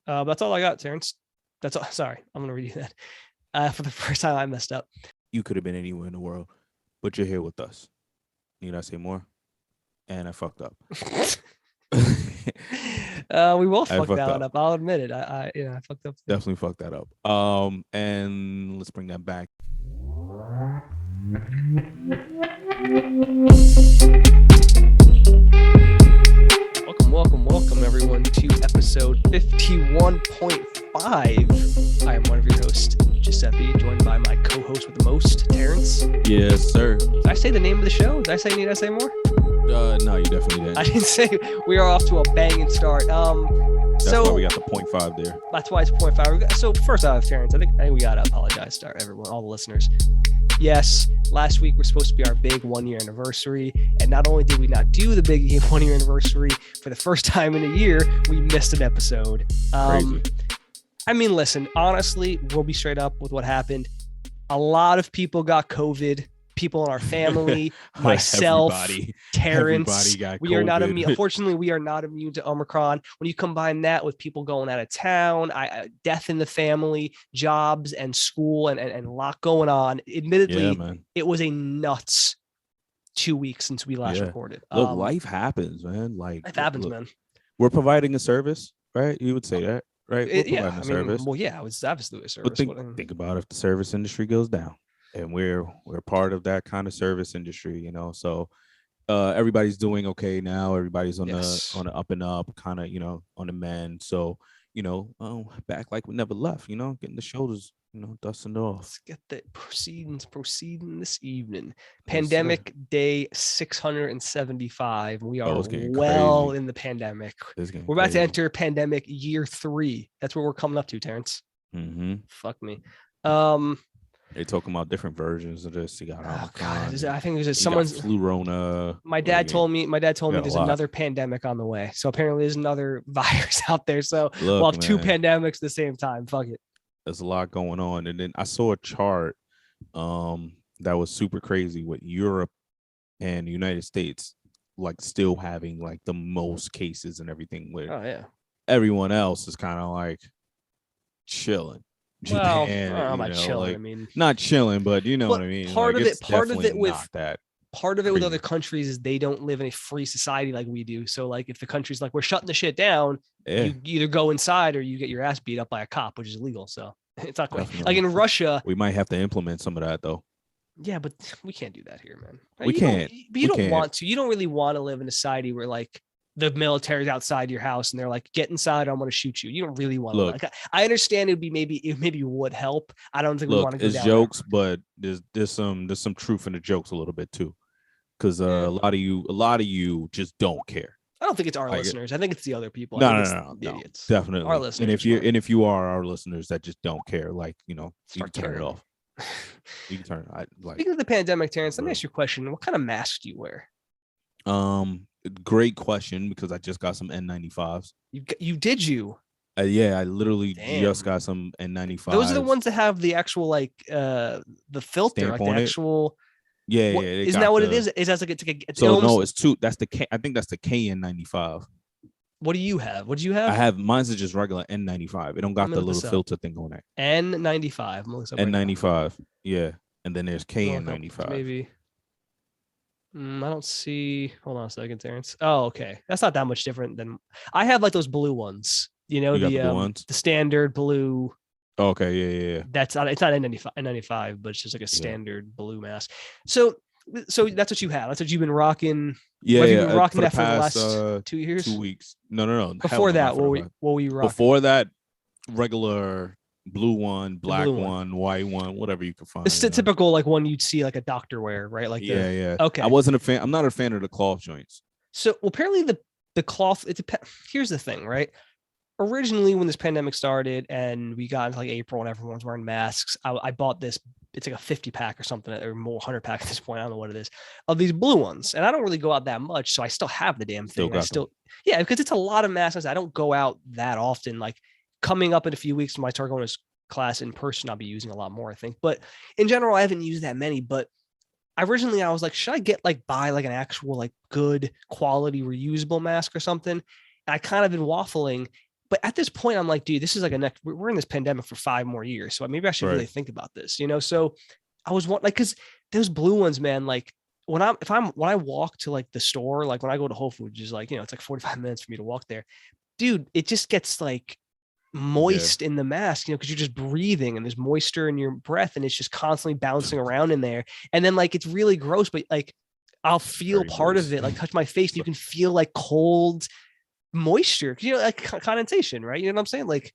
That's all I got, Terrance. That's all. Sorry, I'm gonna read you that. For the first time, I messed up. You could have been anywhere in the world, but you're here with us. Need I say more? And I fucked up. We both I fucked fucked that one up. up. I'll admit it. I fucked up too. Definitely fucked that up. And let's bring that back. Welcome, everyone, to episode 51.5. I am one of your hosts, Giuseppe, joined by my co-host with the most, Terrance. Yes, sir. Did I say the name of the show? Did I say need I say more? No, you definitely didn't. I didn't say. We are off to a banging start. That's why we got the 0.5 there. That's why it's 0.5. So first off, Terrance, I think we gotta apologize to everyone, all the listeners. Yes, last week was supposed to be our big 1-year anniversary, and not only did we not do the big 1-year anniversary, for the first time in a year, we missed an episode. Crazy. I mean, listen, honestly, we'll be straight up with what happened. A lot of people got COVID. People in our family, myself, Terrance. We are not immune. Unfortunately, we are not immune to Omicron. When you combine that with people going out of town, death in the family, jobs and school, and a lot going on. Admittedly, it was a nuts 2 weeks since we last recorded. Look, life happens, man. Like life happens, man. We're providing a service, right? You would say that, right? We're providing a service. Well, yeah, it was absolutely a service. But think about if the service industry goes down. And we're part of that kind of service industry, you know. So everybody's doing okay now. Everybody's on the up and up, kind of, you know, on the mend. So, you know, back like we never left, you know, getting the shoulders, you know, dusting off. Let's get the proceeding this evening. Pandemic day 675. We are well in the pandemic. We're about to enter pandemic year 3. That's what we're coming up to, Terrance. Mm-hmm. Fuck me. They're talking about different versions of this. You got I think there's someone's Flurona. My dad told me there's another pandemic on the way. So apparently there's another virus out there. So we'll have 2 pandemics at the same time. Fuck it. There's a lot going on. And then I saw a chart that was super crazy with Europe and the United States like still having like the most cases and everything, where everyone else is kind of like chilling. Japan, well, not chilling. Like, I mean, not chilling, but you know what I mean. Part of it with crazy. other countries is they don't live in a free society like we do. So, like, if the country's like we're shutting the shit down, you either go inside or you get your ass beat up by a cop, which is illegal. So it's not quite like in Russia. We might have to implement some of that though. Yeah, but we can't do that here, man. We can't. But you don't want to. You don't really want to live in a society where like the military's outside your house and they're like, get inside, I'm going to shoot you. You don't really want to look. I understand it maybe would help. I don't think we want to go down jokes, there. But there's some truth in the jokes a little bit too. Because a lot of you just don't care. I don't think it's our listeners. I think it's the other people. No, idiots. Definitely. Our listeners. And if you are our listeners that just don't care, like, you know, you can turn it off. You can turn it. Speaking of the pandemic, Terrance, let me ask you a question. What kind of mask do you wear? Great question, because I just got some N95s. You? Yeah, I literally just got some N95s. Those are the ones that have the actual like the filter, stamp like the actual. Yeah. Isn't that what it is? Is that like it's so almost... no, it's 2. That's the K. I think that's the KN95. What do you have? What do you have? I have mine's just regular N95. It don't got the little filter thing on it. N95. N95. Yeah, and then there's KN95. Maybe. I don't see. Hold on a second, Terrance. Oh, okay. That's not that much different than I have. Like those blue ones. You know, the blue ones? The standard blue. Oh, okay, yeah. It's not N95, but it's just like a standard blue mask. So that's what you have. That's what you've been rocking. Yeah, you've been rocking for that past, for the last 2 years. 2 weeks. No. Before that, what were you rocking? Before that, regular blue one, black one, white one, whatever you can find. It's the typical like one you'd see like a doctor wear, right? Like yeah. Okay. I wasn't a fan. I'm not a fan of the cloth joints. So apparently the cloth. Here's the thing, right? Originally, when this pandemic started and we got into like April and everyone was wearing masks, I bought this. It's like a 50 pack or something, or more 100 pack at this point. I don't know what it is, of these blue ones. And I don't really go out that much, so I still have the damn thing. Yeah, because it's a lot of masks. I don't go out that often. Like coming up in a few weeks when I start going to class in person, I'll be using a lot more, I think. But in general, I haven't used that many. But originally I was like, should I buy like an actual like good quality reusable mask or something? And I kind of been waffling. But at this point, I'm like, dude, this is like a next. We're in this pandemic for 5 more years, so maybe I should really Right. think about this, you know. So I was like, because those blue ones, man, like when I walk to like the store, like when I go to Whole Foods, is like, it's like 45 minutes for me to walk there, dude. It just gets like Yeah. moist in the mask, because you're just breathing and there's moisture in your breath and it's just constantly bouncing around in there. And then like it's really gross, but like I'll feel Very part of gross. it, like touch my face, and you can feel like cold moisture, like condensation, right? You know what I'm saying? Like,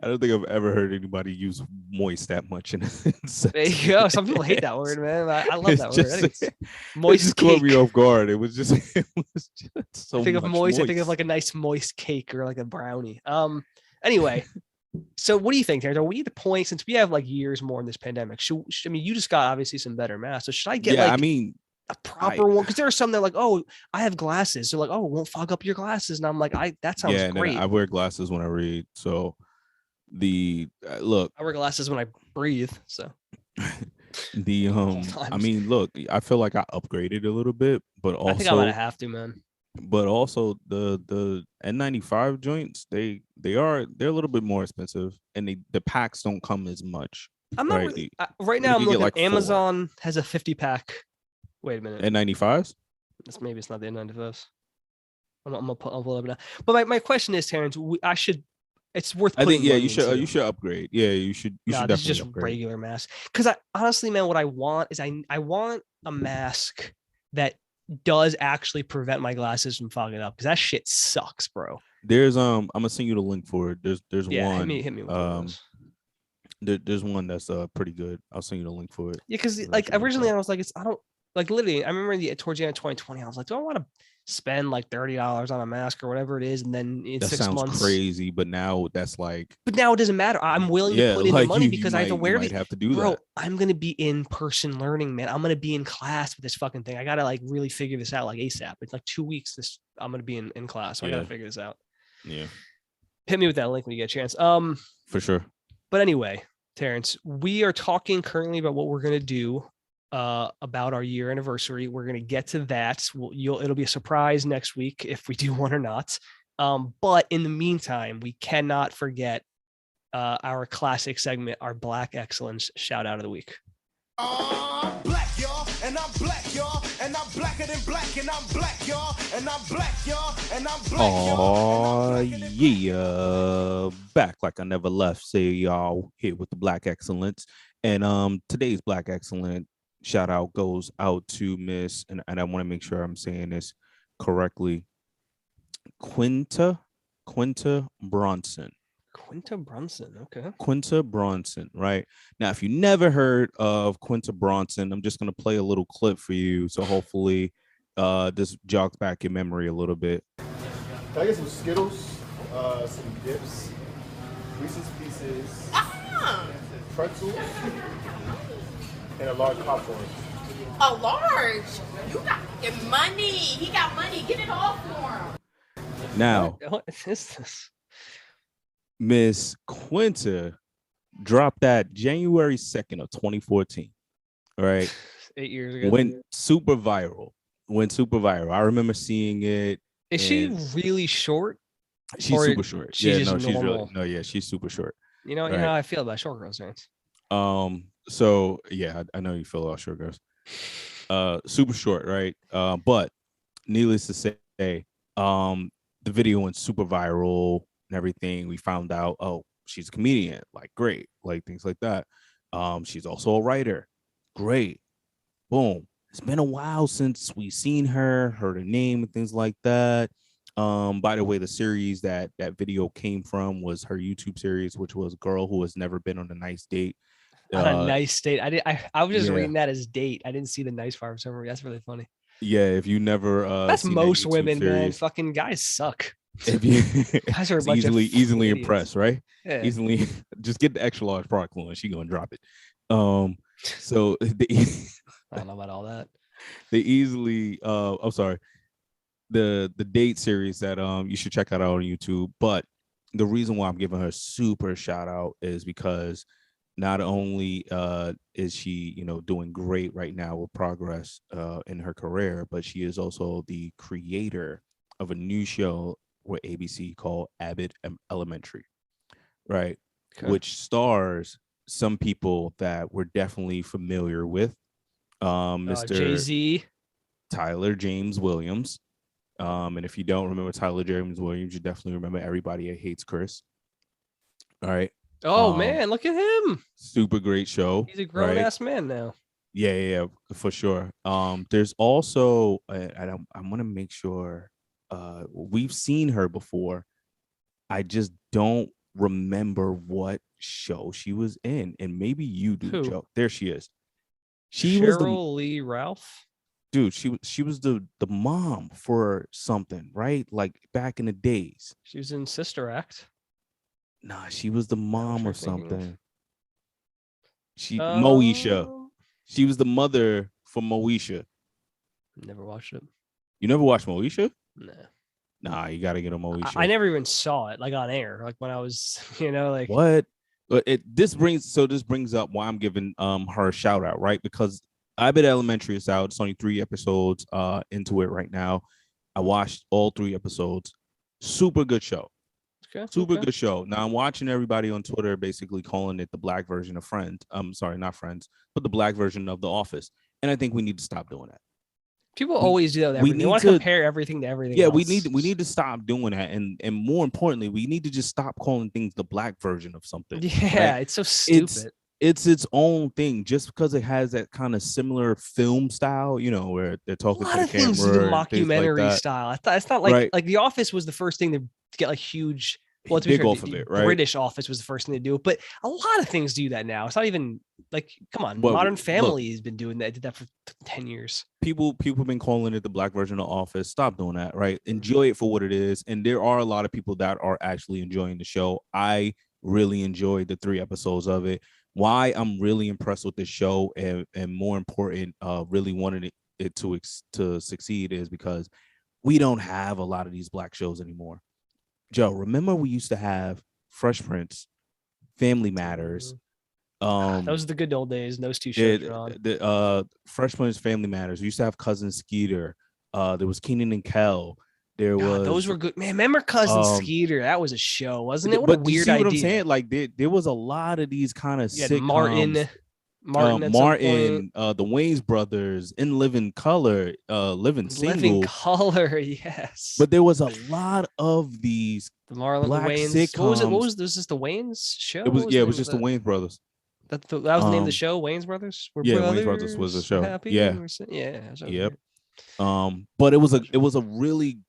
I don't think I've ever heard anybody use moist that much in a there sentence. you go. Some people hate that word, man. I love It's that word. I just think it's it moist just caught me cake. off guard. It was just it was just I so think of much moist. I think of moist. like a nice moist cake or like a brownie. Anyway, so what do you think, Terrence? Are we at the point, since we have like years more in this pandemic? I mean, you just got obviously some better masks. So should I get Yeah, I like mean, a I proper one? Because there are some that are like, oh, I have glasses. They're like, oh, it won't fog up your glasses. And I'm like, that sounds yeah, and then I great. wear glasses when I read. So the look, I wear glasses when I breathe. So the all I times. mean, look, I feel like I upgraded a little bit, I think I might have to, man. but also the N95 joints, they're a little bit more expensive, and the packs don't come as much, I'm not right? really right now. You I'm could get looking. like four Amazon has a 50 pack. Wait a minute. N95s. Maybe it's not the N95s. I'll pull it up now. But my question is, Terrence, I should. It's worth I think putting yeah, money you into. should upgrade. Yeah, you No, should this is definitely just upgrade. regular mask. Because I honestly, man, what I want is I want a mask that does actually prevent my glasses from fogging up, because that shit sucks, bro. There's I'm gonna send you the link for it. There's Yeah, one hit me with one of those. there's one that's pretty good. I'll send you the link for it Yeah, because like eventually. originally But I was like, I don't like literally. I remember towards the end of 2020, I was like, do I want to spend like $30 on a mask or whatever it is, and then in that six sounds months. crazy, but now that's like But now it doesn't matter. I'm willing to yeah, put in the like money you because I have to you wear might these. have to do Bro, that. I'm gonna be in person learning, man. I'm gonna be in class with this fucking thing. I gotta like really figure this out like ASAP. It's like 2 weeks. I'm gonna be in class, so I gotta Yeah, figure this out. yeah, Hit me with that link when you get a chance. for sure. But anyway, Terrence, we are talking currently about what we're gonna do about our year anniversary. We're gonna get to that. It'll be a surprise next week if we do one or not. But in the meantime, we cannot forget our classic segment, our Black Excellence shout out of the week. I'm black, y'all, and I'm black, y'all, and I'm blacker than black, and I'm black, y'all, and I'm black, y'all, and I'm black, Oh yeah, back like I never left. Say y'all here with the Black Excellence, and today's Black Excellent shout out goes out to Miss, and I want to make sure I'm saying this correctly. Quinta Bronson. Quinta Brunson. Okay. Quinta Bronson, right? Now, if you never heard of Quinta Bronson, I'm just gonna play a little clip for you. So hopefully this jogs back your memory a little bit. Can I get some Skittles, some dips, Reese's Pieces, pretzels, and a large popcorn? A large. You got money. He got money. Get it all for him. Now, What is this? Miss Quinta dropped that January 2nd of 2014. All right. 8 years ago. Went super viral. I remember seeing it. Is she and really short? she's or super short. she's Yeah, just no, she's really normal? no, yeah, she's super short. You know Right. how I feel about short girls, Terrence. So yeah, I know you feel about short girls. Super short, right? But needless to say, the video went super viral and everything. We found out, oh, she's a comedian, like great, like things like that. She's also a writer, great. Boom. It's been a while since we seen her, heard her name and things like that. By the way, the series that video came from was her YouTube series, which was Girl Who Has Never Been on a Nice Date. On a nice date. I was just Yeah. reading that as date. I didn't see the nice part for some reason. That's really funny. Yeah, if you never That's seen that most YouTube women, man. series, Fucking guys suck. if you Guys are a it's bunch of easily idiots. impressed, right? Yeah. Easily just get the extra large product and she gonna drop it. So I don't know about all that. they easily I'm sorry, the date series that you should check out on YouTube. But the reason why I'm giving her super shout out is because not only is she, doing great right now with progress in her career, but she is also the creator of a new show with ABC called Abbott Elementary, right? Okay. Which stars some people that we're definitely familiar with. Mr. Jay-Z. Tyler James Williams. And if you don't remember Tyler James Williams, you definitely remember Everybody Hates Chris. All right. Oh man, look at him. Super great show. He's a grown ass man now. Yeah, for sure. There's also I want to make sure we've seen her before. I just don't remember what show she was in, and maybe you do, Who? Joe. There she is. Cheryl Lee Ralph. Dude, she was the mom for something, right? Like back in the days. She was in Sister Act. Nah, she was the mom of something. Oh. Moesha. She was the mother for Moesha. Never watched it. You never watched Moesha? Nah. Nah, you gotta get a Moesha. I never even saw it like on air, like when I was, like what? But this brings up why I'm giving her a shout out, right? Because Abbott Elementary is out. It's only 3 episodes into it right now. I watched all 3 episodes. Super good show. Okay. Super good show. Now I'm watching everybody on Twitter basically calling it the black version of Friends. Sorry, not Friends, but the black version of The Office. And I think we need to stop doing that. People always do that. They want to compare everything to everything. Yeah, else. we need to stop doing that, and more importantly, we need to just stop calling things the black version of something. Yeah, right? it's so stupid. It's its own thing, just because it has that kind of similar film style, where they're talking to the camera. A lot of things do the mockumentary style. It's not like The Office was the first thing to get like huge. Well, to be fair, the British Office was the first thing to do it, but a lot of things do that now. It's not even like, come on, Modern Family has been doing that. Did that for 10 years. People have been calling it the black version of Office. Stop doing that, right? Enjoy it for what it is. And there are a lot of people that are actually enjoying the show. I really enjoyed the 3 episodes of it. Why I'm really impressed with this show and more important, really wanted it to succeed is because we don't have a lot of these black shows anymore. Joe, remember we used to have Fresh Prince, Family Matters. Those are the good old days. Those 2 shows are on. The Fresh Prince, Family Matters. We used to have Cousin Skeeter. There was Keenan and Kel. Those were good. Man, remember Cousin Skeeter? That was a show, wasn't it? What a weird you see idea. What I'm saying? Like there was a lot of these kind of sitcoms. Martin, the Wayans brothers, In Living Color, Living Single. Living Color, yes. But there was a lot of these Marlon black Wayans sitcoms. What was this? The Wayans show? It was just the Wayans brothers. That was the name of the show, Wayans Brothers. Wayans Brothers was the show. Yeah. Yep. But it was a really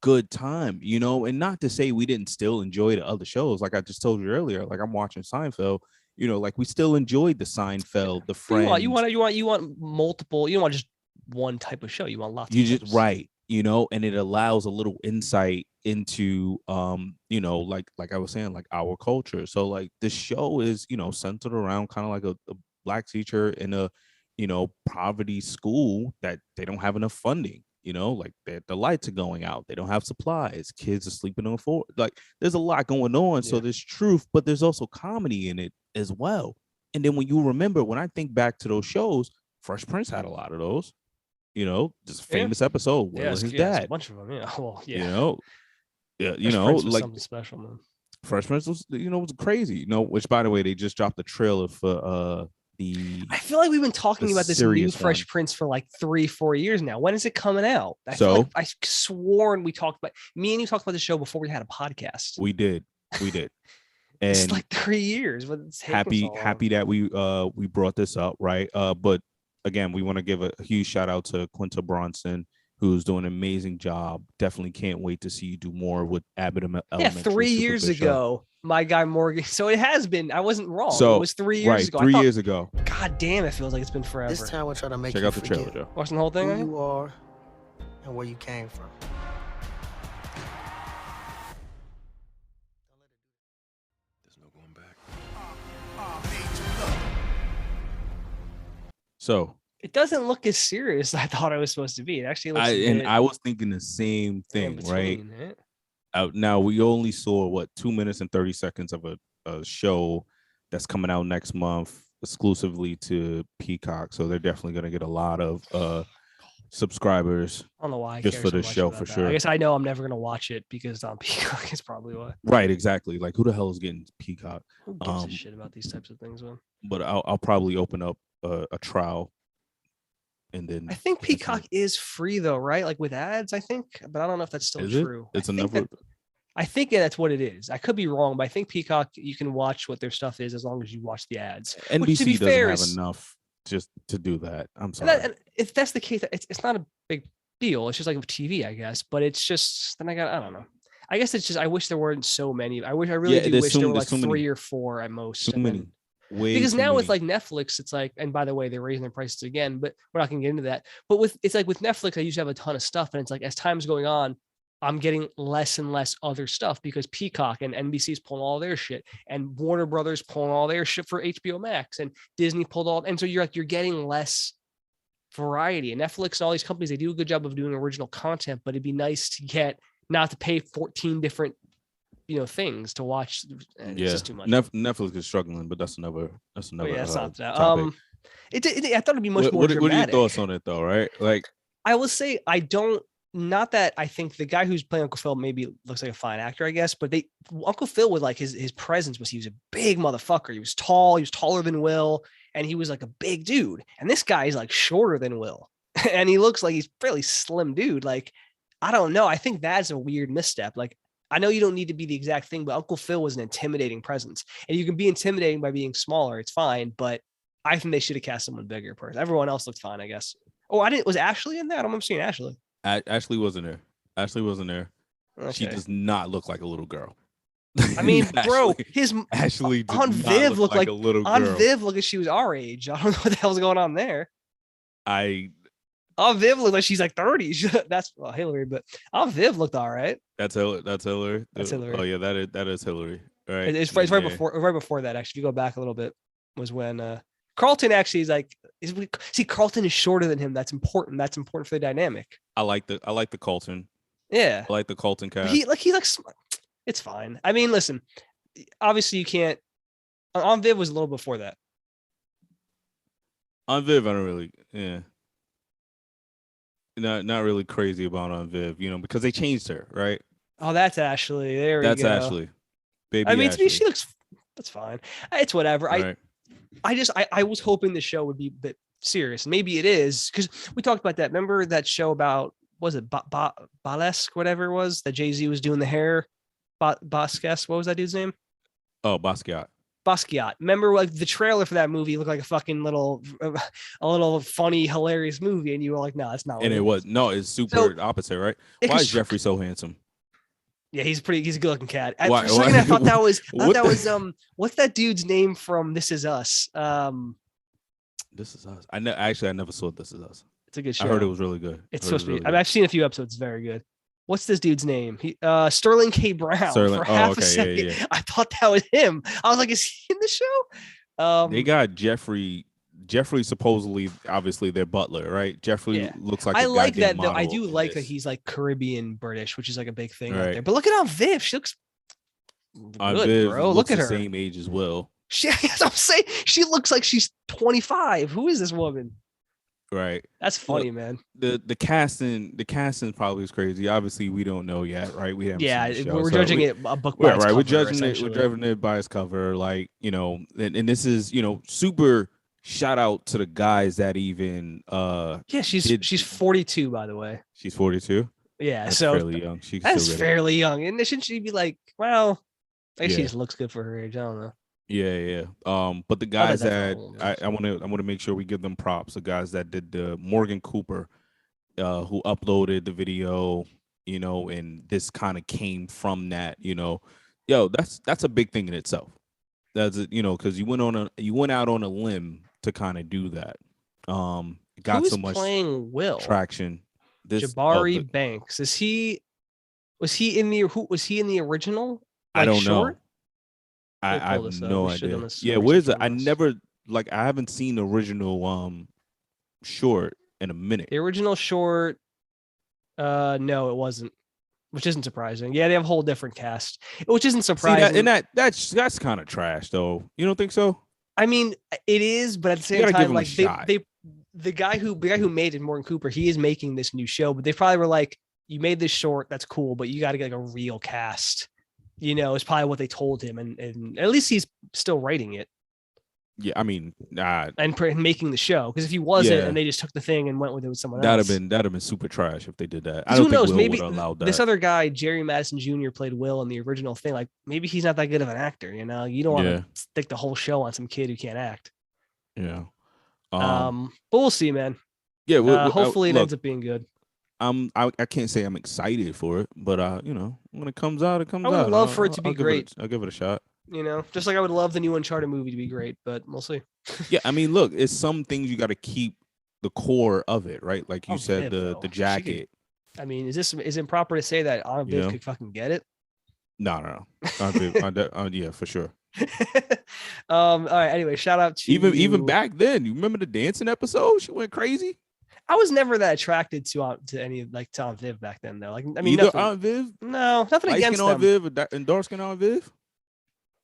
good time, and not to say we didn't still enjoy the other shows. Like I just told you earlier, like I'm watching Seinfeld. Like we still enjoyed the Seinfeld, the Friends. You want multiple. You don't want just one type of show. You want lots. Right. And it allows a little insight into, like I was saying, like our culture. So like the show is, centered around kind of like a black teacher in a, poverty school that they don't have enough funding. Like the lights are going out. They don't have supplies. Kids are sleeping on the floor. Like there's a lot going on. Yeah. So there's truth, but there's also comedy in it as well. And then when I think back to those shows, Fresh Prince had a lot of those. Just famous episode. Where was his dad? A bunch of them. Yeah. Well, yeah. Like something special, man. Fresh Prince was, was crazy. Which by the way, they just dropped the trailer for I feel like we've been talking about this new Fresh Prince for like 3-4 years now. When is it coming out? I sworn we talked about me and you talked about the show before we had a podcast. We did. And it's like 3 years, but it's happy that we brought this up, right? But again, we want to give a huge shout out to Quinta Bronson, who's doing an amazing job. Definitely can't wait to see you do more with Abbott Elementary. Yeah, 3 years ago, my guy Morgan. So it has been. I wasn't wrong. So it was 3 years ago. 3 years ago. God damn, it feels like it's been forever. This time we're trying to make Check out the trailer, Joe. Watching the whole thing. Who you are and where you came from. There's no going back. So it doesn't look as serious as I thought it was supposed to be. It actually looks. I was thinking the same thing, right? Now we only saw 2 minutes and 30 seconds of a show that's coming out next month exclusively to Peacock, so they're definitely going to get a lot of subscribers. I don't know why I Just care for so the much show, about for that. sure. I guess I know I'm never gonna watch it because it's on Peacock. Is probably why. Right, exactly. Like who the hell is getting Peacock? Who gives a shit about these types of things, man? But I'll probably open up a trial, and then I think catch Peacock it. is free though, right? Like with ads, I think, but I don't know if that's still Is it? true. It's I think another. I think that's what it is. I could be wrong, but I think Peacock you can watch what their stuff is as long as you watch the ads. Which, to be NBC doesn't fair, have is enough just to do that. I'm and, sorry. and if that's the case, it's not a big deal. It's just like TV, I guess. But it's just then I don't know. I guess it's just I wish there weren't so many. I really Yeah, do there's wish there were like too many. 3 or 4 at most. Too and then- many. Way because too now with many. like Netflix, it's like, and by the way, they're raising their prices again, but we're not gonna get into that. But with it's like with Netflix, I used to have a ton of stuff, and it's like as time's going on, I'm getting less and less other stuff because Peacock and NBC's pulling all their shit, and Warner Brothers pulling all their shit for HBO Max, and Disney pulled all, and so you're getting less variety. And Netflix and all these companies, they do a good job of doing original content, but it'd be nice to get not to pay 14 different things to watch. It's just too much. Netflix is struggling, but that's another Oh, yeah, it's not that. topic. I thought it'd be much more What are your dramatic. thoughts on it though? Right, like I will say I don't. Not that I think the guy who's playing Uncle Phil maybe looks like a fine actor, I guess, but Uncle Phil with like his presence was he was a big motherfucker. He was tall. He was taller than Will, and he was like a big dude. And this guy is like shorter than Will, and he looks like he's fairly slim dude. Like I don't know. I think that's a weird misstep. Like I know you don't need to be the exact thing, but Uncle Phil was an intimidating presence, and you can be intimidating by being smaller. It's fine, but I think they should have cast someone bigger. Everyone else looked fine, I guess. Oh, I didn't. Was Ashley in that? I don't remember seeing Ashley. Ashley wasn't there. Ashley wasn't there. Okay. She does not look like a little girl. I mean, bro, his Ashley did on not Viv look looked like a little girl. on Viv looked like she was our age. I don't know what the hell's going on there. On Viv looked like she's like 30. That's Hillary, but on Viv looked all right. That's Hillary. That's Hillary. Oh yeah, that is Hillary. Right. It's right before that. Actually, if you go back a little bit, was when Carlton actually is like Carlton is shorter than him. That's important. That's important for the dynamic. I like the Colton. Yeah, I like the Colton cast. It's fine. I mean, listen, obviously you can't. On Viv was a little before that. On Viv, I don't really, not really crazy about on Viv, because they changed her, right? Oh, that's Ashley. There we go. That's Ashley. Baby I mean, Ashley. to me, she looks. That's fine. It's whatever. Right. I was hoping the show would be a bit serious. Maybe it is because we talked about that. Remember that show about was it Balesque, whatever it was that Jay-Z was doing the hair. Basquiat. What was that dude's name? Oh, Basquiat. Basquiat. Remember, like the trailer for that movie looked like a fucking little funny, hilarious movie, and you were like, "No, that's not." And it was it's super opposite, right? Why is Jeffrey so handsome? Yeah, he's a good-looking cat. For Why? a second, I thought that was what's that dude's name from This Is Us? This Is Us. I never saw This Is Us. It's a good show. I heard it was really good. It's supposed to be. I mean, I've seen a few episodes. It's very good. What's this dude's name? Sterling K. Brown. For half a second, yeah. I thought that was him. I was like, is he in the show? They got Jeffrey. Jeffrey supposedly, obviously, their butler, right? Jeffrey looks like. I like that though. I do like that he's like Caribbean British, which is like a big thing out there. But look at how Viv. She looks good, Viv bro. Look at her. Same age as Will. I'm saying she looks like she's 25. Who is this woman? Right. That's funny, man. The casting probably is crazy. Obviously, we don't know yet, right? We haven't. Yeah, seen the show, we're judging it a book by its cover. We're judging it by its cover, like and this is super. Shout out to the guys that even she's 42, by the way. She's 42. Yeah, that's so fairly young. That's fairly young, and shouldn't she be like, well, I guess she just looks good for her age. I don't know. Yeah. But the guys that I want to make sure we give them props. The guys that did the Morgan Cooper, who uploaded the video, and this kind of came from that, that's a big thing in itself. That's because you went out on a limb to kind of do that. Got Who's so much playing Will traction. Jabari Banks was he in the original? I don't know. I have no idea. Yeah, where's it? I haven't seen the original short in a minute. The original short, no, it wasn't, which isn't surprising. Yeah, they have a whole different cast, which isn't surprising. That's kind of trash, though. You don't think so? I mean, it is, but at the same time, like the guy who made it, Morgan Cooper, he is making this new show, but they probably were like, you made this short, that's cool, but you got to get like a real cast. Is probably what they told him, and at least he's still writing it. Yeah, I mean, and making the show, because if he wasn't, and they just took the thing and went with it with someone else, that'd have been super trash if they did that. I don't think knows? Will Maybe would allow that. This other guy, Jerry Madison Jr., played Will in the original thing. Like maybe he's not that good of an actor. You don't want to stick the whole show on some kid who can't act. Yeah. But we'll see, man. Yeah. Hopefully it ends up being good. I can't say I'm excited for it, but when it comes out, it comes out. I would love for it to be great. I'll give it a shot. Just like I would love the new Uncharted movie to be great, but we'll see. Yeah, I mean, look, it's some things you got to keep the core of it, right? Like you said, the jacket. I mean, is it proper to say that Anna Viv could fucking get it? No. Yeah, for sure. All right. Anyway, shout out to even back then. You remember the dancing episode? She went crazy. I was never that attracted to any like to Aunt Viv back then, though. Like, I mean, either Aunt Viv? No, nothing against them. Aunt Viv and dark skin Aunt Viv?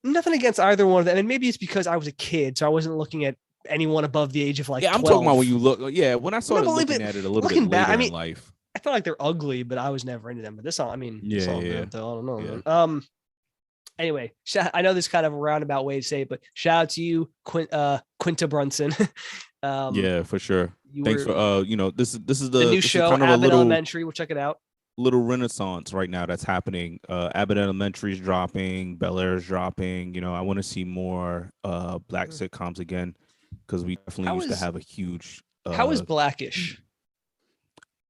Nothing against either one of them. And maybe it's because I was a kid, so I wasn't looking at anyone above the age of like. Yeah, I'm 12. talking about when you look. Yeah, when I started looking at it a little bit later in life. I felt like they're ugly, but I was never into them. But this song, I mean, good, though. I don't know. Yeah. Anyway, I know this is kind of a roundabout way to say it, but shout out to you, Quinta Brunson. Yeah, for sure. Thanks for this is the new show, kind of Abbott Elementary. We'll check it out. Little renaissance right now that's happening. Abbott Elementary is dropping, Bel Air is dropping. I want to see more black sitcoms again, because we definitely used to have a huge. How is Blackish?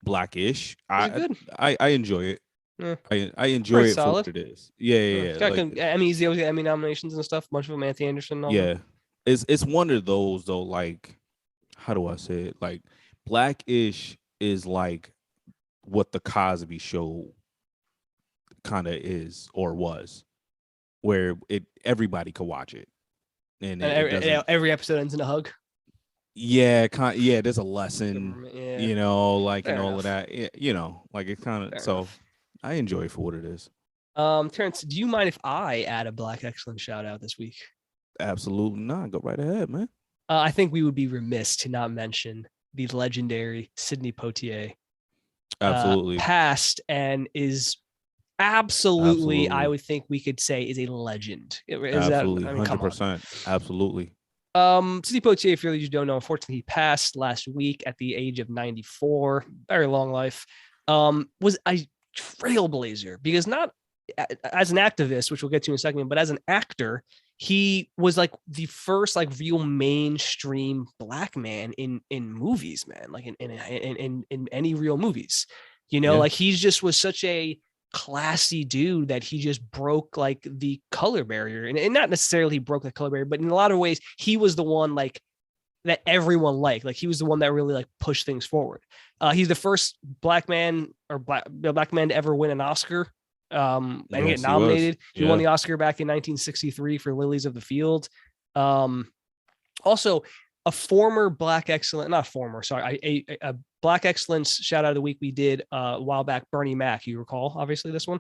Blackish. Good? I enjoy it. Yeah. I enjoy it solid. for what it is. Yeah. Emmys, he always got Emmy nominations and stuff. Bunch of them, Anthony Anderson. And all that. It's one of those though. Like, how do I say it? Like, Blackish is like what the Cosby Show kind of is or was, where everybody could watch it, and every episode ends in a hug. Yeah, there's a lesson, and all of that. Like it kind of. So I enjoy it for what it is. Terrance, do you mind if I add a Black Excellence shout out this week? Absolutely not. Go right ahead, man. I think we would be remiss to not mention the legendary Sidney Poitier. Absolutely. Passed and is absolutely, I would think we could say, is a legend. Absolutely, 100%. Absolutely. Sidney Poitier, for those you don't know, unfortunately, he passed last week at the age of 94. Very long life. Was a trailblazer, because not as an activist, which we'll get to in a second, but as an actor, he was like the first like real mainstream black man in movies, man, like in any real movies, like he just was such a classy dude that he just broke like the color barrier, and not necessarily broke the color barrier, but in a lot of ways he was the one like that everyone liked. Like he was the one that really like pushed things forward. He's the first black man to ever win an Oscar. And get nominated. He won the Oscar back in 1963 for Lilies of the Field. Also, a former Black Excellence, not former, sorry, a Black Excellence shout out of the week we did a while back, Bernie Mac. You recall, obviously, this one?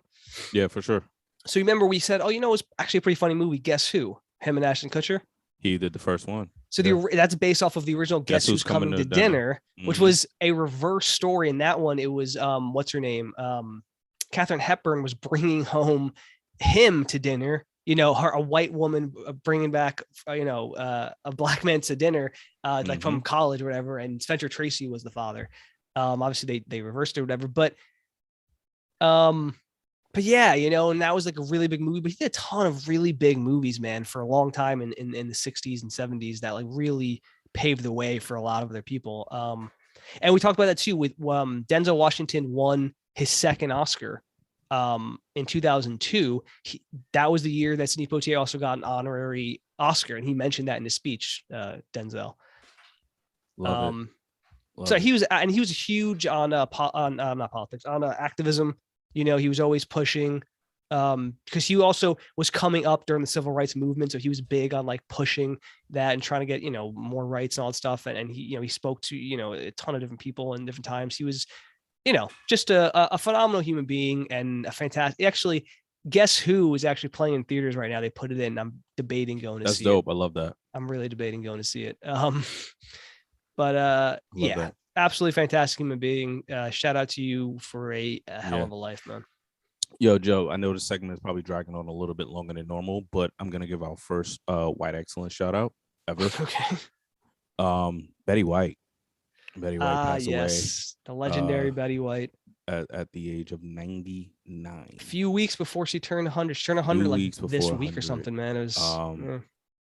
Yeah, for sure. So remember we said, it was actually a pretty funny movie. Guess Who? Him and Ashton Kutcher. He did the first one. So that's based off of the original Guess Who's Coming to Dinner, which was a reverse story. In that one, it was what's her name? Katharine Hepburn was bringing home him to dinner, a white woman bringing back, a black man to dinner, like from college or whatever. And Spencer Tracy was the father. Obviously they reversed it or whatever, but yeah, and that was like a really big movie, but he did a ton of really big movies, man, for a long time in the 60s and 70s that like really paved the way for a lot of other people. And we talked about that too with Denzel Washington won his second Oscar in 2002. That was the year that Sidney Poitier also got an honorary Oscar, and he mentioned that in his speech. Denzel. He was huge on not politics, on activism. He was always pushing, because he also was coming up during the civil rights movement, so he was big on like pushing that and trying to get more rights and all that stuff. And he he spoke to a ton of different people in different times. He was just a phenomenal human being and a fantastic. Actually, Guess Who is actually playing in theaters right now. They put it in. I'm debating going to see it. That's dope. I love that. I'm really debating going to see it. But Love yeah, that. absolutely fantastic human being. Shout out to you for a hell Yeah. of a life, man. Yo, Joe, I know this segment is probably dragging on a little bit longer than normal, but I'm gonna give our first white excellence shout out ever. Okay. Betty White. Betty White passed away Yes, the legendary Betty White. at the age of 99. A few weeks before she turned 100. She turned 100 Few like weeks this before week or 100. something, man. It was.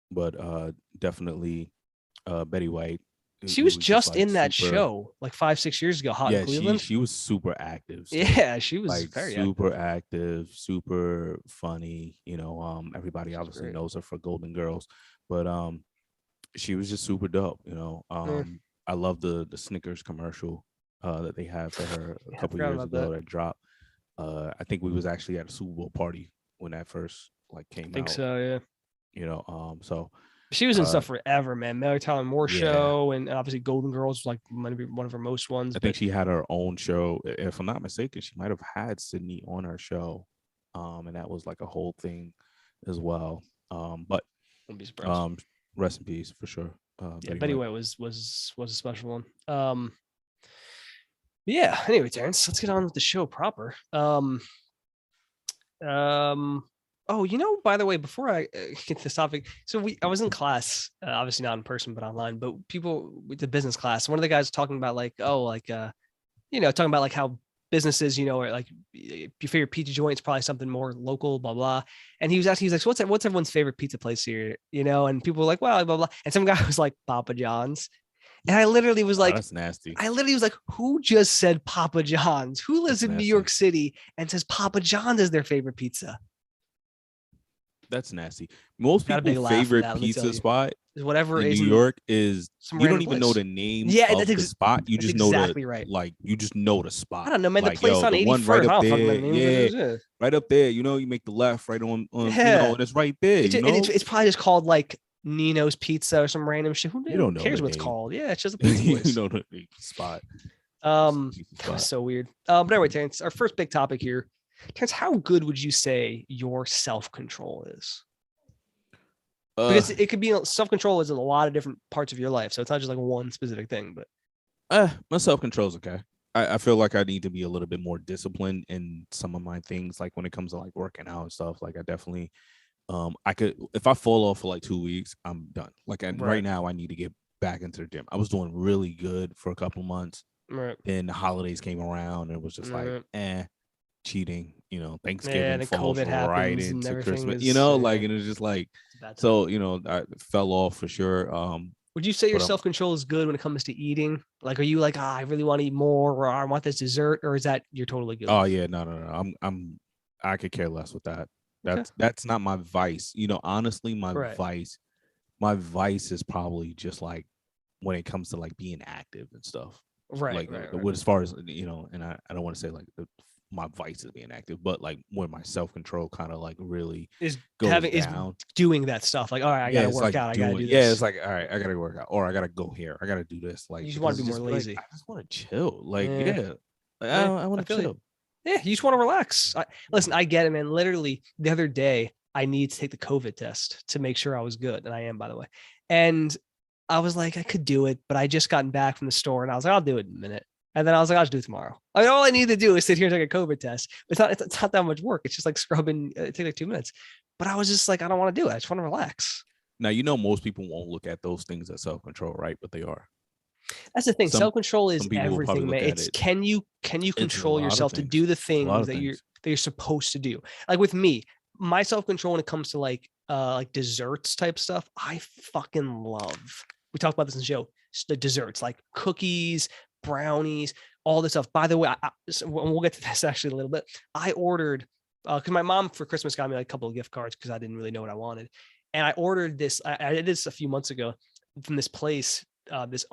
But definitely Betty White. She who was just, just like, in that super- show like 5-6 years ago, Hot in Yeah, Cleveland. she was super active. still. Yeah, she was Like very super active. super funny. Everybody obviously great. knows her for Golden Girls, but she was just super dope. I love the Snickers commercial that they had for her a Yeah, I couple forgot years about ago that. that dropped. I think we was actually at a Super Bowl party when that first came I think out. so, yeah. So She was in Uh, stuff forever, man. Mary Tyler Moore yeah. show, and obviously Golden Girls was like maybe one of her most ones. I think she had her own show. If I'm not mistaken, she might have had Sydney on her show, and that was like a whole thing as well. But wouldn't be surprised. rest in peace for sure. Yeah, Betty White was a special one. Yeah. Anyway, Terrence, let's get on with the show proper. Oh, by the way, before I get to this topic, so I was in class, obviously not in person, but online. But people with the business class, one of the guys was talking about talking about like how businesses, or like your favorite pizza joint is probably something more local, blah blah. And he was asking, he's like, so what's everyone's favorite pizza place here? And people were like, well, blah blah. And some guy was like, Papa John's. And I literally was like, that's nasty. who just said Papa John's? Who lives That's in New nasty. York City and says Papa John's is their favorite pizza? That's nasty. Most Got a big people's laugh from favorite that, let me tell pizza you. spot Whatever in is New York is some you don't random even know place. the name Yeah, of that's the spot. You that's just know exactly the right. like you just know the spot. I don't know, man. The Like, place yo, on the 81st. one right up I don't fucking there. know the names of it. Right up there. You make the left right on Yeah. and it's right there. It's probably just called like Nino's Pizza or some random shit. Who You don't know cares the what it's name. called? Yeah, it's just a pizza place. You know the spot. That was so weird. But anyway, Terrence, our first big topic here. Terrence, how good would you say your self-control is? Because it could be self-control is in a lot of different parts of your life, so it's not just like one specific thing. But my self-control is okay. I feel like I need to be a little bit more disciplined in some of my things, like when it comes to like working out and stuff. Like I definitely, I could if I fall off for like 2 weeks, I'm done. Like right now, I need to get back into the gym. I was doing really good for a couple months. Right. Then the holidays came around and it was just like, cheating. Thanksgiving and falls COVID right happens and into everything Christmas. is, Like, and it's just like, bad so I fell off for sure. Would you say your but self-control is good when it comes to eating? Like, are you like, I really want to eat more, or I want this dessert, or is that you're totally good? Oh yeah, no. I could care less with that. That's not my vice. Honestly, my vice is probably just like when it comes to like being active and stuff. Right. As far as and I don't want to say like my vice is being active, but like when my self-control kind of like really is goes down, doing that stuff. Like, all right, I gotta work out. I gotta do this. Yeah, it's like, all right, I gotta work out, or I gotta go here. I gotta do this. Like, you just want to be more lazy. I just want to chill. Like, I want to chill. Yeah, you just want to relax. Listen, I get it, man. Literally, the other day, I need to take the COVID test to make sure I was good, and I am, by the way. And I was like, I could do it, but I just gotten back from the store, and I was like, I'll do it in a minute. And then I was like, I'll just do it tomorrow. I mean, all I need to do is sit here and take a COVID test. It's not that much work. It's just like scrubbing. It takes like 2 minutes. But I was just like, I don't want to do it. I just want to relax. Now, most people won't look at those things as self-control, right? But they are. That's the thing. Self-control is everything, man. It's can you control yourself to do the things that you're supposed to do? Like with me, my self-control when it comes to like desserts type stuff, I fucking love. We talked about this in the show. The desserts like cookies, brownies, all this stuff. By the way, we'll get to this actually a little bit. I ordered because my mom for Christmas got me like a couple of gift cards because I didn't really know what I wanted, and I ordered this. I did this a few months ago from this place. This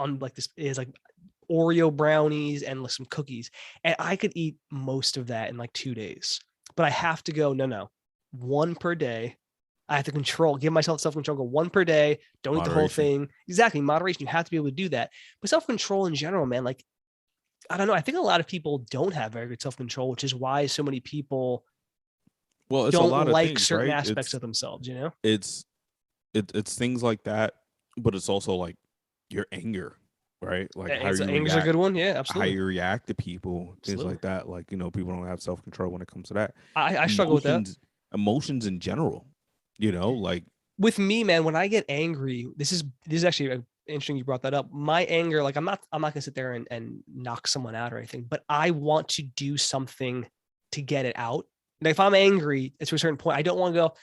is like Oreo brownies and like some cookies, and I could eat most of that in like 2 days. But I have to go no, one per day. I have to give myself self-control, go one per day. Don't eat the whole thing. Exactly. Moderation. You have to be able to do that. But self-control in general, man, like, I don't know. I think a lot of people don't have very good self-control, which is why so many people it's don't a lot of like things, certain right? aspects of themselves, It's things like that, but it's also like your anger. right? Like how Anger's you anger's a react, good one. Yeah, how absolutely. you react to people, things Absolutely. like that. Like, you know, people don't have self-control when it comes to that. I struggle with that. Emotions in general, you know, like With me, man, when I get angry, this is actually interesting you brought that up. My anger, like I'm not gonna sit there and knock someone out or anything, but I want to do something to get it out. Like if I'm angry to a certain point, I don't want to go,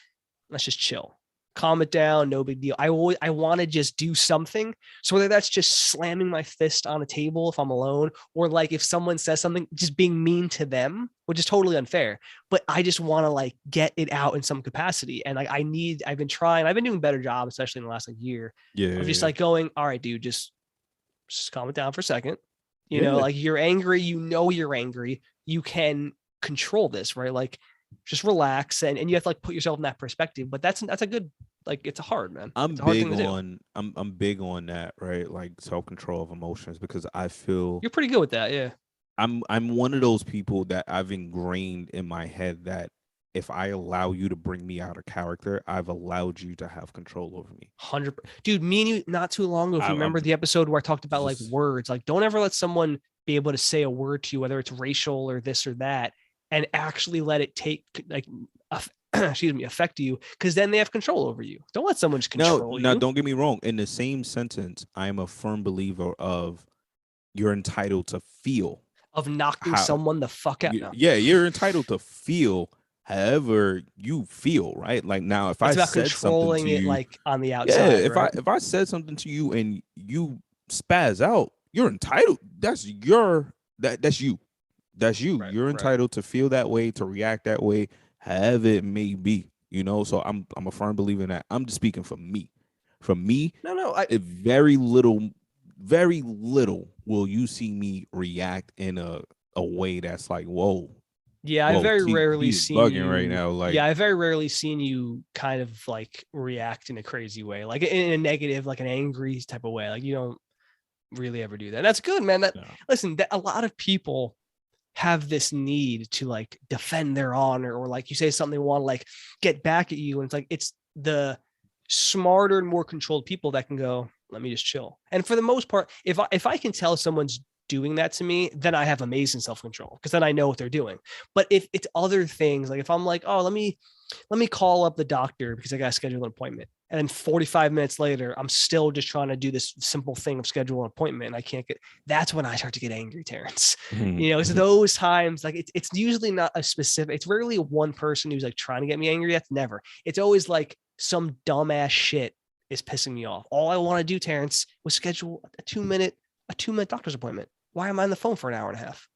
let's just chill. Calm it down, no big deal. I want to just do something. So whether that's just slamming my fist on a table if I'm alone, or like if someone says something, just being mean to them, which is totally unfair. But I just want to like get it out in some capacity. And like I've been doing a better job, especially in the last like year, of just yeah, like going, all right, dude, just calm it down for a second. yeah. Like you're angry, you're angry. You can control this, right? Like just relax and you have to like put yourself in that perspective. But that's a good, like it's a hard, man. I'm It's a hard big thing to do. on I'm big on that, right? Like self-control of emotions, because I feel You're pretty good with that, yeah. I'm one of those people that I've ingrained in my head that if I allow you to bring me out of character, I've allowed you to have control over me. 100. Dude, me and you not too long ago, if you remember I'm the episode where I talked about like just words, like don't ever let someone be able to say a word to you, whether it's racial or this or that, and actually let it take like excuse me, affect you, because then they have control over you. Don't let someone just no, control now you. don't get me wrong. In the same sentence, I am a firm believer of you're entitled to feel Of knocking how someone the fuck out. No. yeah, you're entitled to feel however you feel, right? Like now, if But I it's about said something controlling to it you, like on the yeah, outside, right? if I said something to you and you spaz out, you're entitled. That's your that's you. That's you. Right, You're right. entitled to feel that way, to react that way, however it may be. You know, so I'm a firm believer in that. I'm just speaking for me. For me, No, very little will you see me react in a way that's like, whoa, yeah, I whoa, very T rarely is seen bugging right you. now. Like, Yeah, I very rarely seen you kind of like react in a crazy way, like in a negative, like an angry type of way. Like you don't really ever do that. That's good, man. That no. listen, that a lot of people have this need to like defend their honor, or like you say something they want to like get back at you, and it's like it's the smarter and more controlled people that can go, let me just chill. And for the most part, if I can tell someone's doing that to me, then I have amazing self-control, because then I know what they're doing. But if it's other things, like if I'm like, oh, let me call up the doctor because I got to schedule an appointment, and then 45 minutes later I'm still just trying to do this simple thing of schedule an appointment and I can't get, that's when I start to get angry, Terrance. It's those times, like it's usually not a specific, it's rarely one person who's like trying to get me angry. That's never, it's always like some dumbass shit is pissing me off. All I want to do, Terrance, was schedule a 2 minute doctor's appointment. Why am I on the phone for an hour and a half?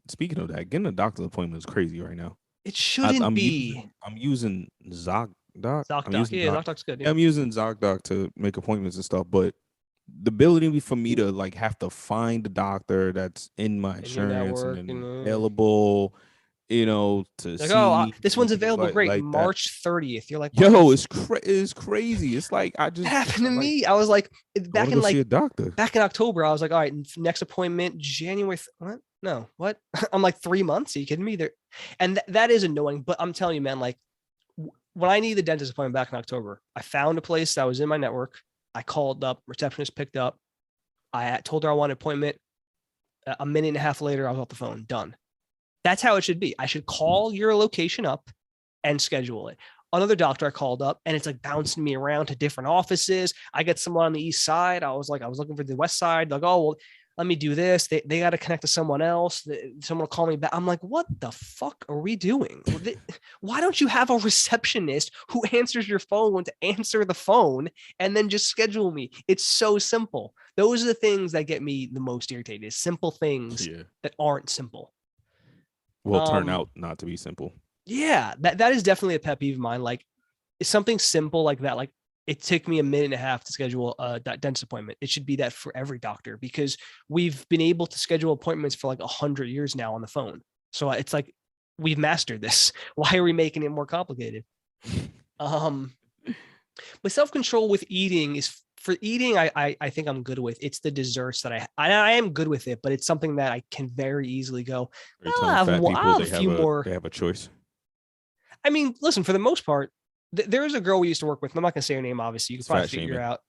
Speaking of that, getting a doctor's appointment is crazy right now. It shouldn't be. I'm using ZocDoc. ZocDoc. Yeah, ZocDoc's good. Yeah. I'm using ZocDoc to make appointments and stuff, but the ability for me to like have to find the doctor that's in my insurance network, and then available, to like, see oh, this one's and things available. Great. like that. March 30th. You're like, Yo, it's crazy. It's like it happened to me. I was like, back in see a doctor. Back in October, I was like, all right, next appointment, January. What? No, what? I'm like 3 months. Are you kidding me? There, and that is annoying. But I'm telling you, man, like when I needed the dentist appointment back in October, I found a place that was in my network. I called up, receptionist picked up. I told her I wanted an appointment. A minute and a half later, I was off the phone. Done. That's how it should be. I should call your location up and schedule it. Another doctor I called up, and it's like bouncing me around to different offices. I get someone on the east side. I was looking for the west side. Like, oh, well, let me do this. They got to connect to someone else. Someone will call me back. I'm like, what the fuck are we doing? Why don't you have a receptionist who answers your phone to answer the phone and then just schedule me? It's so simple. Those are the things that get me the most irritated. Simple things that aren't simple. Will turn out not to be simple. Yeah, that is definitely a pet peeve of mine. Like, it's something simple like that. Like, it took me a minute and a half to schedule a dentist appointment. It should be that for every doctor, because we've been able to schedule appointments for like 100 years now on the phone. So it's like, we've mastered this. Why are we making it more complicated? But self-control with eating is, for eating, I think I'm good with. It's the desserts that I am good with it, but it's something that I can very easily go, I'll have a few more. They have a choice. I mean, listen, for the most part, there is a girl we used to work with. I'm not going to say her name, obviously. You can probably figure out.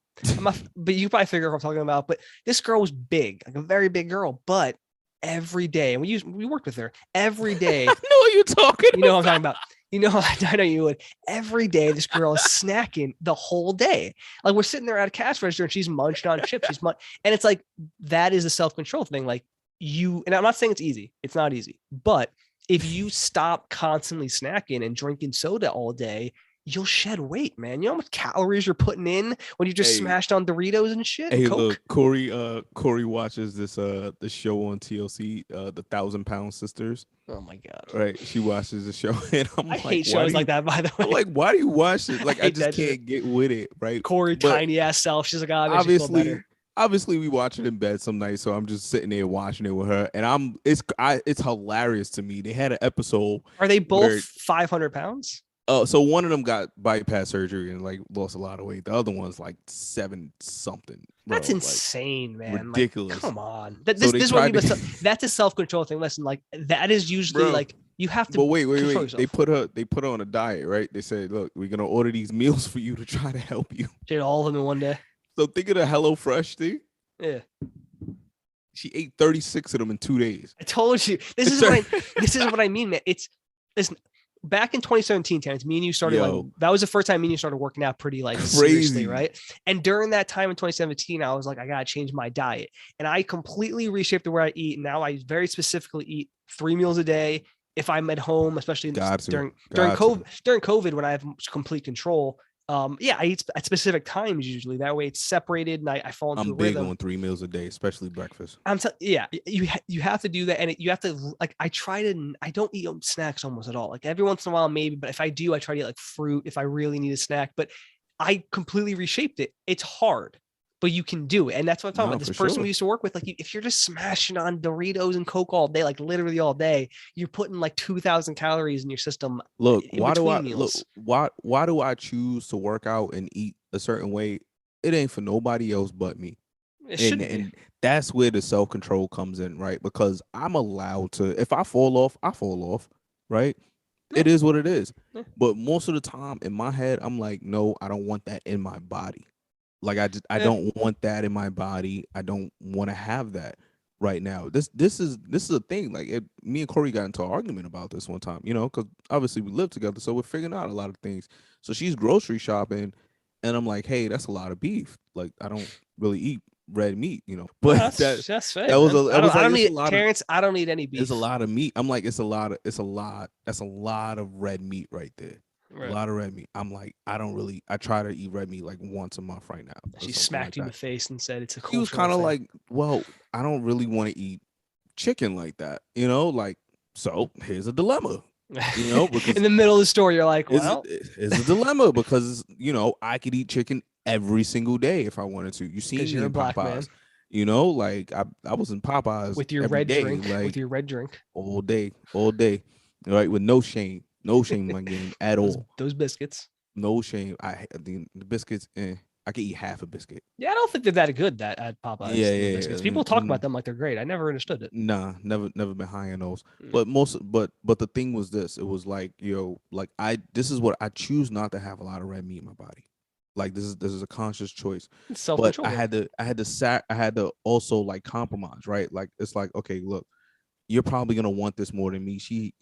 but you probably figure what I'm talking about. But this girl was big, like a very big girl, but every day, and we worked with her every day. I know what you're talking You know what I'm talking about. You know, I know you would. Every day, this girl is snacking the whole day. Like we're sitting there at a cash register and she's munching on chips. And it's like, that is a self-control thing. Like and I'm not saying it's easy. It's not easy. But if you stop constantly snacking and drinking soda all day, you'll shed weight, man. You know how much calories you're putting in when you just smashed on Doritos and shit? Hey, and Coke? look, Corey watches this the show on TLC, the 1,000-Pound Sisters. Oh my God. Right. She watches the show and I hate shows like that, by the way. I'm like, why do you watch it? Like, I just that can't shit. get with it, right? Corey, But tiny ass self. She's like, oh, makes me feel better. obviously we watch it in bed some nights, so I'm just sitting there watching it with her, and it's hilarious to me. They had an episode. Are they both 500 pounds? So one of them got bypass surgery and like lost a lot of weight. The other one's like 7 something. That's insane, man. Ridiculous. Like, come on. This is what that's a self-control thing. Listen, like that is usually like you have to. But wait. Yourself. They put her on a diet, right? They said, look, we're gonna order these meals for you to try to help you. Did all of them in one day. So think of the HelloFresh thing. Yeah. She ate 36 of them in 2 days. I told you. This is what I mean, man. Listen. Back in 2017, Terrance, me and you started that was the first time me and you started working out pretty like seriously, right? And during that time in 2017, I was like, I gotta change my diet, and I completely reshaped the way I eat. Now I very specifically eat 3 meals a day if I'm at home, especially during COVID when I have complete control. I eat at specific times usually. That way it's separated, and I fall into a rhythm. I'm big on 3 meals a day, especially breakfast. You have to do that, and you have to like. I don't eat snacks almost at all. Like every once in a while, maybe, but if I do, I try to eat like fruit if I really need a snack. But I completely reshaped it. It's hard, but you can do it, and that's what I'm talking about. This person we used to work with, like if you're just smashing on Doritos and Coke all day, like literally all day, you're putting like 2,000 calories in your system. Look, why do I choose to work out and eat a certain way? It ain't for nobody else but me. And that's where the self-control comes in, right? Because I'm allowed to, if I fall off, I fall off, right? Yeah. It is what it is. Yeah. But most of the time in my head, I'm like, no, I don't want that in my body. Like I don't want that in my body. I don't want to have that right now. This is a thing. Like me and Corey got into an argument about this one time, because obviously we live together, so we're figuring out a lot of things. So she's grocery shopping, and I'm like, hey, that's a lot of beef. Like I don't really eat red meat, But that's fair. That was I don't need Terrance. I don't need any beef. There's a lot of meat. I'm like, that's a lot of red meat right there. Right. A lot of red meat. I'm like, I try to eat red meat like once a month right now. She smacked you in the face and said it's a cool. He was kind of like, well, I don't really want to eat chicken like that, like, so here's a dilemma, because in the middle of the story, you're like, well, it's a dilemma because, I could eat chicken every single day if I wanted to. You see me you're in a black Popeyes, man. Like I was in Popeyes with your red drink, all day, right? With no shame in my game at all. Those biscuits, no shame. The biscuits, I could eat half a biscuit. Yeah, I don't think they're that good at Popeyes. Yeah. People talk about them like they're great. I never understood it. Nah, never been high on those. But the thing was this. It was like, this is what I choose not to have a lot of red meat in my body. Like this is a conscious choice. But I had to also like compromise, right? Like it's like, okay, look, you're probably gonna want this more than me. She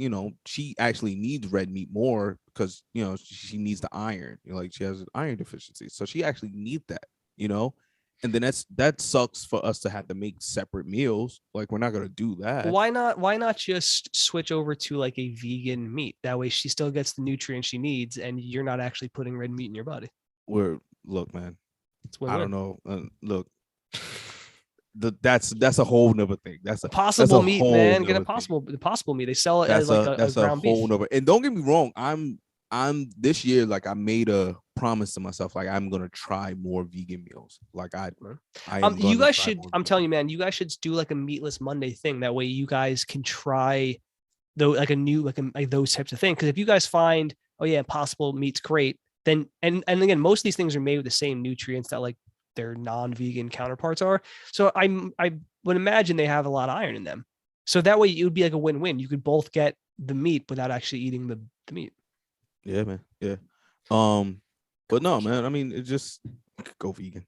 actually needs red meat more because she needs the iron. Like she has an iron deficiency, so she actually needs that. And then that sucks for us to have to make separate meals. Like we're not gonna do that. Why not just switch over to like a vegan meat? That way she still gets the nutrients she needs, and you're not actually putting red meat in your body. Look, man, I don't know. Look. That's a whole nother thing. That's a possible meat, man. Get a possible meat. They sell it as like a ground beef. And don't get me wrong, I'm this year, like I made a promise to myself, like I'm gonna try more vegan meals. Like you guys should. I'm telling you, man, you guys should do like a meatless Monday thing. That way, you guys can try like those types of things. Because if you guys find, oh yeah, Impossible meat's great, then and again, most of these things are made with the same nutrients that like their non-vegan counterparts are. So I would imagine they have a lot of iron in them. So that way it would be like a win-win. You could both get the meat without actually eating the meat. Yeah, man. Yeah. But no, man. I mean, it just go vegan.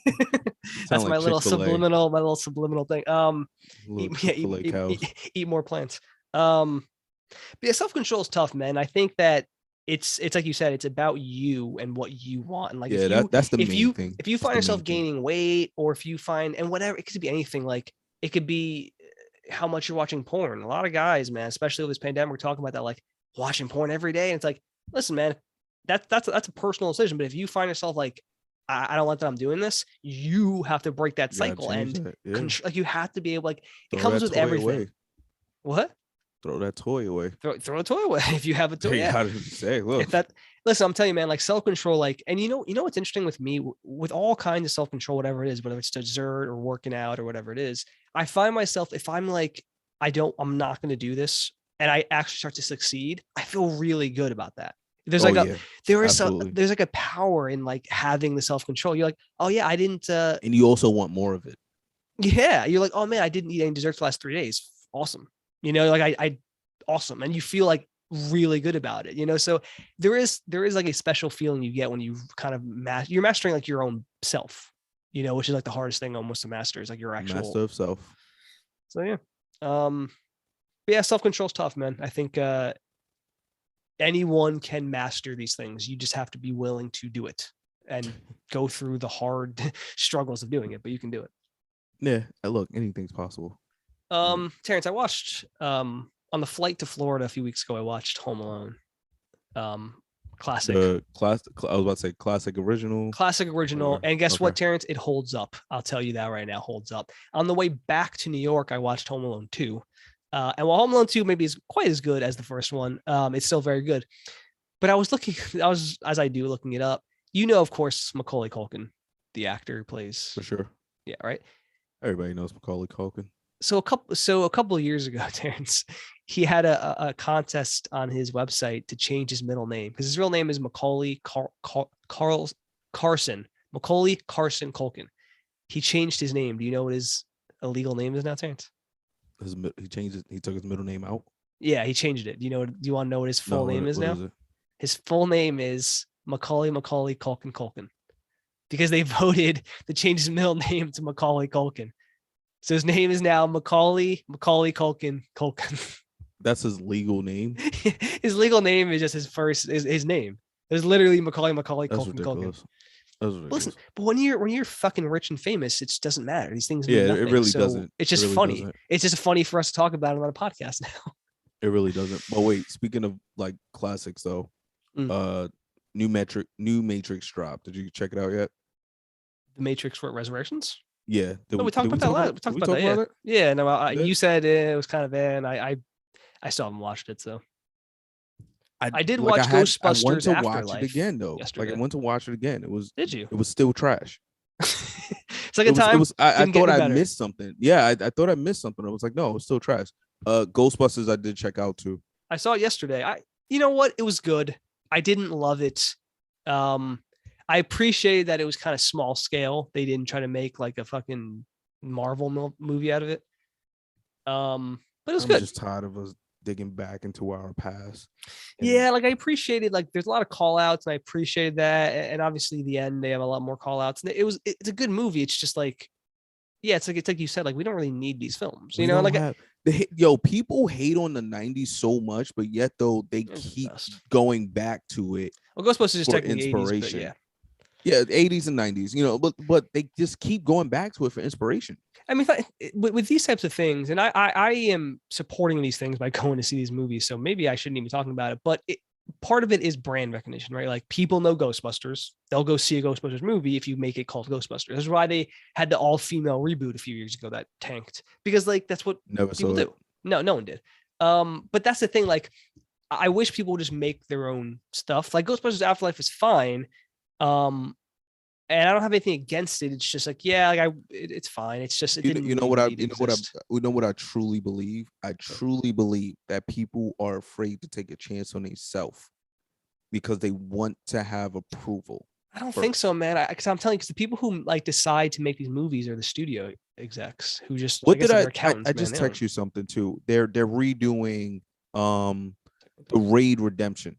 That's like my little Chick-fil-A. subliminal thing. Little Yeah, Chick-fil-A cows. eat more plants. But yeah, self-control is tough, man. I think that it's like you said, it's about you and what you want. And like Yeah, that's the main thing. if you That's find the yourself main thing. gaining weight, or if you find, and whatever, it could be anything. Like it could be how much you're watching porn. A lot of guys, man, especially with this pandemic, we're talking about that, like watching porn every day. And it's like, listen, man, that's a personal decision. But if you find yourself like, I don't like that I'm doing this, you have to break that You gotta cycle change and that. Yeah. like you have to be able, like it Throw comes that with toy everything. away. What? Throw that toy away. Throw a toy away if you have a toy. You Yeah. gotta say, look. If that, listen, I'm telling you, man, like self-control, like, and you know what's interesting with me, with all kinds of self-control, whatever it is, whether it's dessert or working out or whatever it is, I find myself, if I'm like, I'm not going to do this, and I actually start to succeed, I feel really good about that. There's like yeah, absolutely. there's like a power in like having the self-control. You're like, oh yeah, I didn't, and you also want more of it. yeah, you're like, oh man, I didn't eat any dessert for the last 3 days. Awesome. You know, like I awesome. And you feel like really good about it, you know? So there is like a special feeling you get when you kind of you're mastering like your own self, you know, which is like the hardest thing almost to master, is like your actual Master of self. So yeah. But yeah, self-control is tough, man. I think anyone can master these things. You just have to be willing to do it and go through the hard struggles of doing it, but you can do it. Yeah, look, anything's possible. Terrance, I watched on the flight to Florida a few weeks ago, I watched Home Alone. Classic. I was about to say classic original. And guess Okay. what, Terrance? It holds up. I'll tell you that right now. Holds up. On the way back to New York, I watched Home Alone 2. And while Home Alone 2 maybe is quite as good as the first one, it's still very good. But I was as I do, looking it up. You know, of course, Macaulay Culkin, the actor who plays. For sure. Yeah, right. Everybody knows Macaulay Culkin. So a couple of years ago, Terrance, he had a contest on his website to change his middle name, because his real name is Macaulay Carson. Macaulay Carson Culkin. He changed his name. Do you know what his illegal name is now, Terrance? He changed it. He took his middle name out. Yeah, he changed it. Do you want to know what his full name is now? His full name is Macaulay Culkin Culkin, because they voted to change his middle name to Macaulay Culkin. So his name is now Macaulay Culkin Culkin. That's his legal name. His legal name is just his name. There's literally Macaulay That's Culkin ridiculous. Culkin. That's ridiculous. Listen, but when you're fucking rich and famous, it just doesn't matter. These things Yeah, mean nothing. it really So doesn't. It's just It really funny. doesn't. It's just funny for us to talk about it on a podcast now. It really doesn't. But wait, speaking of like classics though, new Matrix dropped. Did you check it out yet? The Matrix for Resurrections? Yeah. We talked about that last. We talked about that. Yeah. No, you said it was kind of and I still haven't watched it. So I did watch Ghostbusters I went to Afterlife watch it again though. yesterday. Like I went to watch it again. Did you? It was still trash. Second time. I thought I missed something. Yeah, I thought I missed something. I was like, no, it was still trash. Ghostbusters I did check out too. I saw it yesterday. You know what? It was good. I didn't love it. I appreciated that it was kind of small scale. They didn't try to make like a fucking Marvel movie out of it. But it was good. I'm just tired of us digging back into our past. Yeah, like I appreciated, like there's a lot of call outs and I appreciated that. And obviously the end, they have a lot more call outs. And it's a good movie. It's just like, yeah, it's like you said, like we don't really need these films, you know, like people hate on the 90s so much, but yet though they keep going back to it. Well, Ghostbusters is technically inspiration. 80s, but yeah, 80s and 90s, you know, but they just keep going back to it for inspiration. I mean, with these types of things, and I am supporting these things by going to see these movies, so maybe I shouldn't even be talking about it, but part of it is brand recognition, right? Like people know Ghostbusters. They'll go see a Ghostbusters movie if you make it called Ghostbusters. That's why they had the all-female reboot a few years ago that tanked, because like that's what people do. No one did. But that's the thing. Like, I wish people would just make their own stuff. Like Ghostbusters Afterlife is fine. And I don't have anything against it. It's just like, yeah, like it's fine. It's just it didn't. You know what I truly believe. I truly believe that people are afraid to take a chance on themselves because they want to have approval. I don't think so, man. Because I'm telling you, because the people who like decide to make these movies are the studio execs who just. What did I just text you something too? They're redoing the Raid Redemption,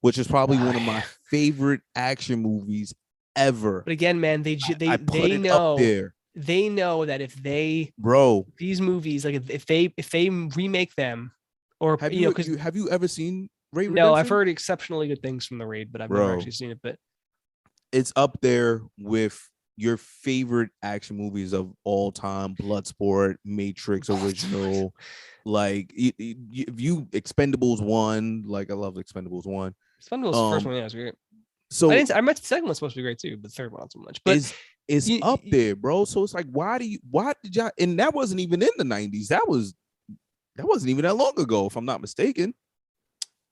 which is probably one of my favorite action movies ever. But again, man, I put they it know up there, they know that if they bro. these movies, like if they remake them, or Have you know, you because have you ever seen Raid no, I've Redemption? heard exceptionally good things from the Raid, but I've never Bro, actually seen it. But it's up there with your favorite action movies of all time: Bloodsport, Matrix original. Like if you Expendables 1, like I love Expendables 1. Expendables the first one, yeah, was great. So I meant the second one's supposed to be great too, but the third one not so much. But is up there, bro. So it's like, why did y'all? And that wasn't even in the 90s. That wasn't even that long ago, if I'm not mistaken.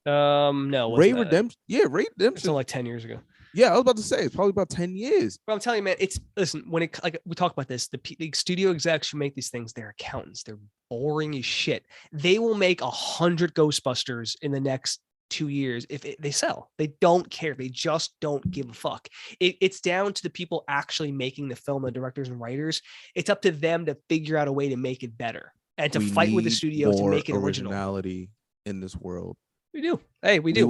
No, Raid Redemption. Yeah, Raid It's Redemption. like 10 years ago. Yeah, I was about to say it's probably about 10 years. But I'm telling you, man, listen, when it like we talk about this, the studio execs who make these things, they're accountants. They're boring as shit. They will make 100 Ghostbusters in the next 2 years if they sell. They don't care. They just don't give a fuck. It's down to the people actually making the film, the directors and writers. It's up to them to figure out a way to make it better and to fight with the studio to make it original. Originality in this world. We do. Hey, we do.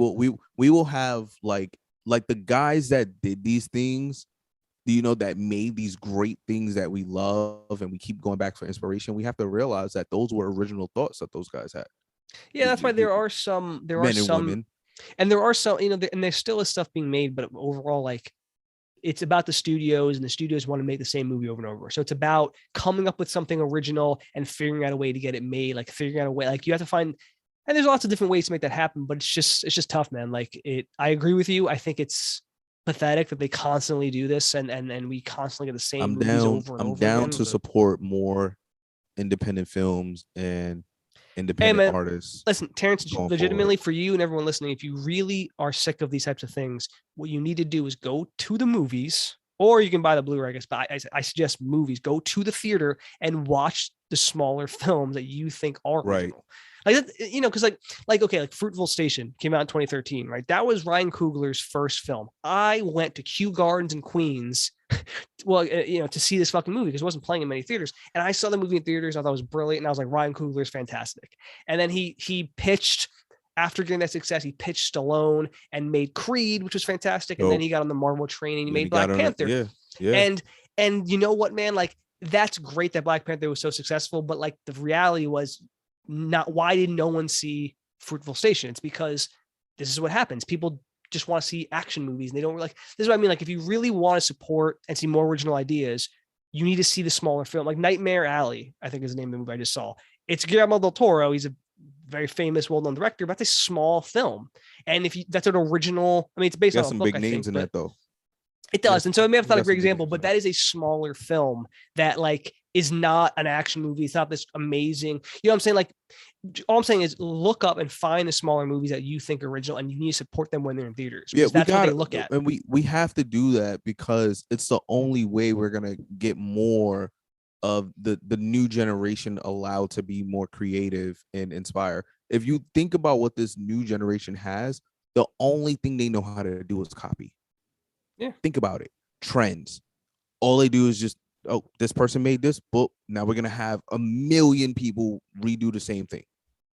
We will have like the guys that did these things, you know, that made these great things that we love and we keep going back for inspiration. We have to realize that those were original thoughts that those guys had. Yeah, that's why there are some women. And there are some, you know, and there still is stuff being made, but overall, like, it's about the studios, and the studios want to make the same movie over and over. So it's about coming up with something original and figuring out a way to get it made, like figuring out a way, like you have to find. And there's lots of different ways to make that happen, but it's just tough, man. Like I agree with you. I think it's pathetic that they constantly do this and we constantly get the same movies over and over again. I'm down to support more independent films and independent artists. Listen, Terrance, legitimately for you and everyone listening, if you really are sick of these types of things, what you need to do is go to the movies, or you can buy the Blu-ray, I guess, but I suggest movies. Go to the theater and watch the smaller films that you think are original. Right. Like, you know, because like Fruitvale Station came out in 2013, right? That was Ryan Coogler's first film. I went to Kew Gardens in Queens, well, you know, to see this fucking movie because it wasn't playing in many theaters. And I saw the movie in theaters. I thought it was brilliant. And I was like, Ryan Coogler's fantastic. And then he pitched, after getting that success, he pitched Stallone and made Creed, which was fantastic. And then he got on the Marvel train and he made Black Panther. Yeah. And you know what, man? Like, that's great that Black Panther was so successful. But like the reality was, why did no one see Fruitvale Station? It's because this is what happens. People just want to see action movies and they don't like, this is what I mean. Like, if you really want to support and see more original ideas, you need to see the smaller film, like Nightmare Alley, I think is the name of the movie I just saw. It's Guillermo del Toro. He's a very famous, well-known director, but that's a small film. And if you, that's an original, I mean, it's based on a book, big names in that though. It does. And so I may have thought a great example, but that is a smaller film that like is not an action movie. It's not this amazing, you know what I'm saying? Like, all I'm saying is look up and find the smaller movies that you think are original, and you need to support them when they're in theaters. Yeah, that's what they look at. And we have to do that because it's the only way we're going to get more of the new generation allowed to be more creative and inspire. If you think about what this new generation has, the only thing they know how to do is copy. Yeah. Think about it. Trends. All they do is just, oh, this person made this book. Now we're going to have 1 million people redo the same thing,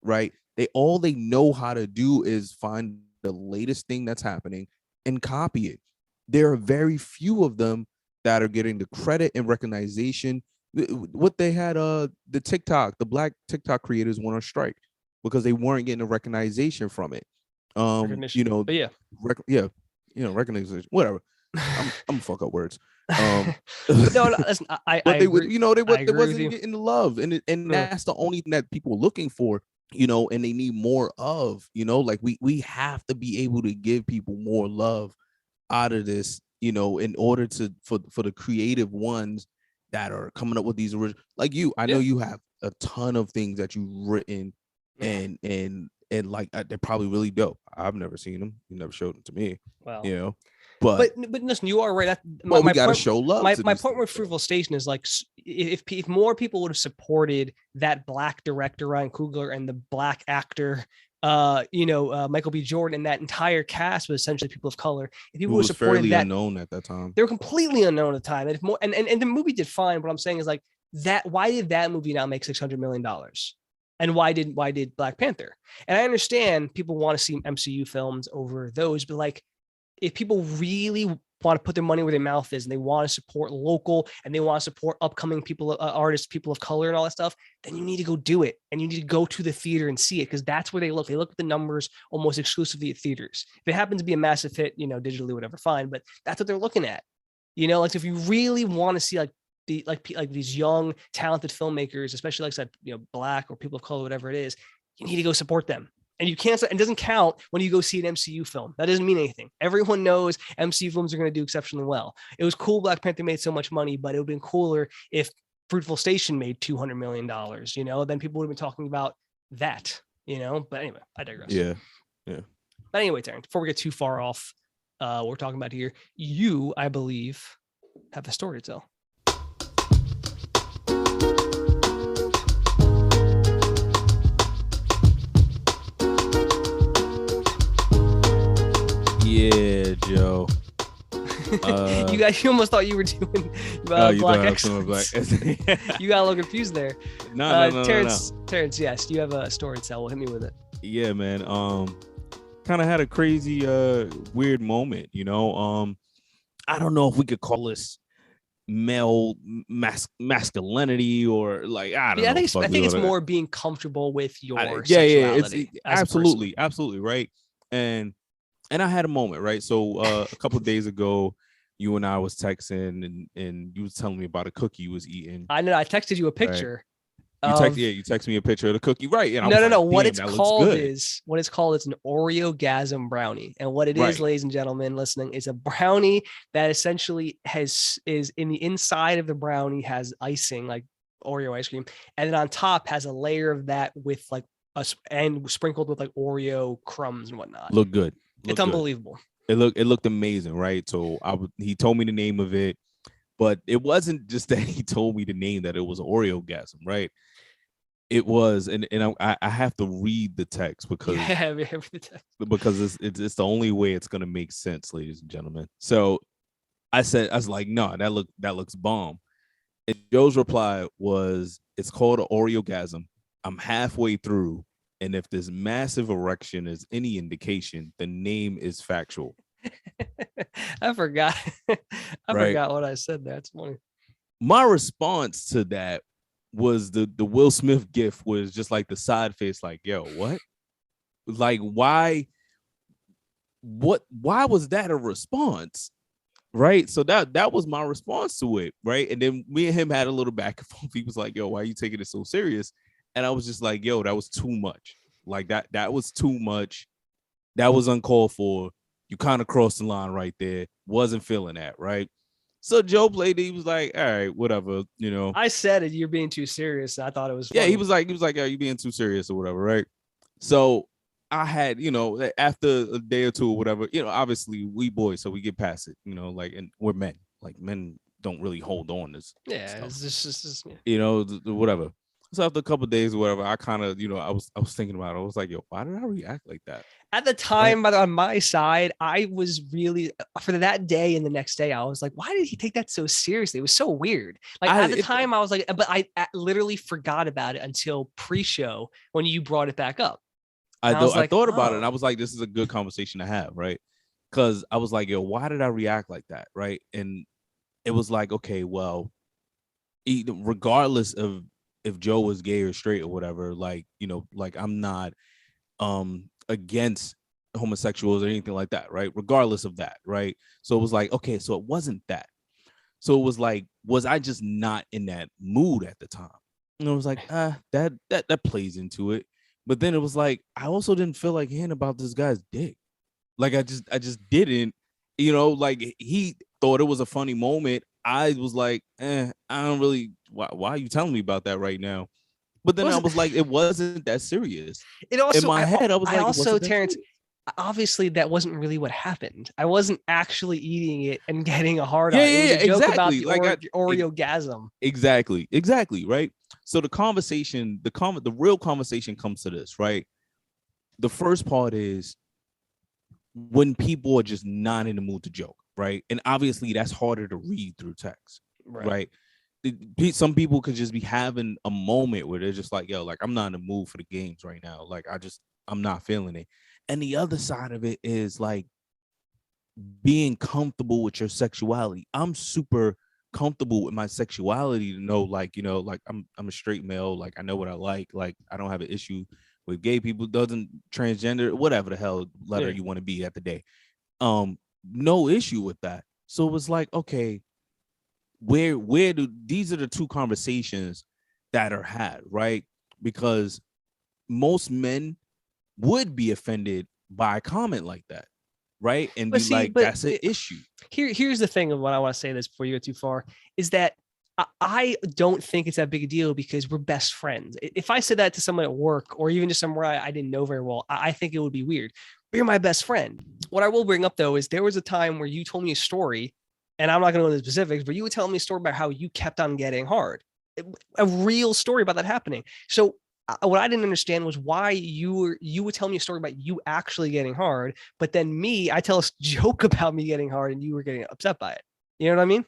right? All they know how to do is find the latest thing that's happening and copy it. There are very few of them that are getting the credit and recognition. What they had, the black TikTok creators went on strike because they weren't getting the recognition from it. You know, but recognition, whatever. I'm fuck up words. No, listen, I they agree. You know, they wasn't getting the love, and that's the only thing that people are looking for, you know, and they need more of, you know, like we have to be able to give people more love out of this, you know, in order for the creative ones that are coming up with these original, like you. I know you have a ton of things that you've written, and like they're probably really dope. I've never seen them. You never showed them to me. Wow. You know. But listen, you are right. We got to show love. My point with Fruitvale Station is like, if more people would have supported that black director Ryan Coogler and the black actor, Michael B. Jordan, and that entire cast was essentially people of color. If people would have supported that, unknown at that time, they were completely unknown at the time. And if more, and the movie did fine. What I'm saying is like that. Why did that movie not make $600 million? And why did Black Panther? And I understand people want to see MCU films over those, but like, if people really want to put their money where their mouth is, and they want to support local, and they want to support upcoming people, artists, people of color, and all that stuff, then you need to go do it, and you need to go to the theater and see it, because that's where they look. They look at the numbers almost exclusively at theaters. If it happens to be a massive hit, digitally, whatever, fine, but that's what they're looking at. Like if you really want to see like these young talented filmmakers, especially like I said, Black or people of color, whatever it is, you need to go support them. And you can't, it doesn't count when you go see an MCU film. That doesn't mean anything. Everyone knows MCU films are going to do exceptionally well. It was cool Black Panther made so much money, but it would have been cooler if Fruitful Station made $200 million, then people would have been talking about that, but anyway, I digress. Yeah. But anyway, Terrance, before we get too far off what we're talking about here, you, I believe, have a story to tell. Yeah, Joe. You almost thought you were doing Black Excellence. You got a little confused there. No, Terrance, yes, you have a story to tell. Well, hit me with it. Yeah, man. Kind of had a crazy, weird moment. I don't know if we could call this male masculinity or like I don't know. I think it's more being comfortable with your sexuality. It's absolutely right. And I had a moment, right? So a couple of days ago, you and I was texting, and you was telling me about a cookie you was eating. I know. I texted you a picture. Right. You texted me a picture of the cookie, right? And no. What it's called is an Oreo-gasm brownie, and what it is, ladies and gentlemen listening, is a brownie that essentially is in the inside of the brownie has icing like Oreo ice cream, and then on top has a layer of that with like and sprinkled with like Oreo crumbs and whatnot. Look good. It's unbelievable. It looked amazing, right? So he told me the name of it, but it wasn't just that he told me the name, that it was Oreo-gasm, right? It was, and I have to read the text because it's the only way it's gonna make sense, ladies and gentlemen. So I was like, no, that looks bomb. And Joe's reply was, it's called an Oreo-gasm. I'm halfway through. And if this massive erection is any indication, the name is factual. I forgot. Forgot what I said. That's funny. My response to that was the Will Smith gif was just like the side face, like, yo, what? Like, why was that a response? Right. So that was my response to it. Right. And then me and him had a little back and forth. He was like, yo, why are you taking it so serious? And I was just like, yo, that was too much. Like that was too much. That was uncalled for. You kind of crossed the line right there. Wasn't feeling that, right? So Joe played it. He was like, all right, whatever, I said it, you're being too serious. I thought it was funny. Yeah, he was like, yeah, you being too serious or whatever, right? So I had, after a day or two or whatever, obviously we boys, so we get past it, and we're men. Like men don't really hold on to stuff. It's just whatever. So after a couple of days or whatever, I kind of, I was thinking about it. I was like, yo, why did I react like that? At the time, on my side, I was really, for that day and the next day, I was like, why did he take that so seriously? It was so weird. Like at the time, I was like, but I literally forgot about it until pre-show when you brought it back up. I thought about it, and I was like, this is a good conversation to have, right? Because I was like, yo, why did I react like that, right? And it was like, okay, well, regardless of if Joe was gay or straight or whatever, like, like I'm not against homosexuals or anything like that, right? Regardless of that, right? So it was like, okay, so it wasn't that. So it was like, was I just not in that mood at the time? And I was like, that plays into it. But then it was like, I also didn't feel like hearing about this guy's dick. Like I just didn't, like he thought it was a funny moment. I was like, I don't really, why are you telling me about that right now? But then I was like, it wasn't that serious. It also, in my head, I was like, also, Terrance, obviously that wasn't really what happened. I wasn't actually eating it and getting a hard on. It was a joke about the Oreo-gasm. Exactly, right? So the real conversation comes to this, right? The first part is when people are just not in the mood to joke, right? And obviously that's harder to read through text, right? Some people could just be having a moment where they're just like, yo, like I'm not in the mood for the games right now. Like I'm not feeling it. And the other side of it is like, being comfortable with your sexuality. I'm super comfortable with my sexuality to know, like, like I'm a straight male, like I know what I like I don't have an issue with gay people, doesn't transgender, whatever the hell letter Yeah. you want to be at the day. No issue with that. So it was like, okay, where do these are the two conversations that are had, right? Because most men would be offended by a comment like that, right? And But be see, like, but that's an issue. here's the thing of what I want to say this before you go too far is that I don't think it's that big a deal because we're best friends. If I said that to someone at work or even just somewhere I didn't know very well, I think it would be weird. But you're my best friend. What I will bring up though is there was a time where you told me a story, and I'm not going to go into the specifics, but you would tell me a story about how you kept on getting hard. A real story about that happening. So what I didn't understand was why you would tell me a story about you actually getting hard, but then I tell a joke about me getting hard and you were getting upset by it. You know what I mean?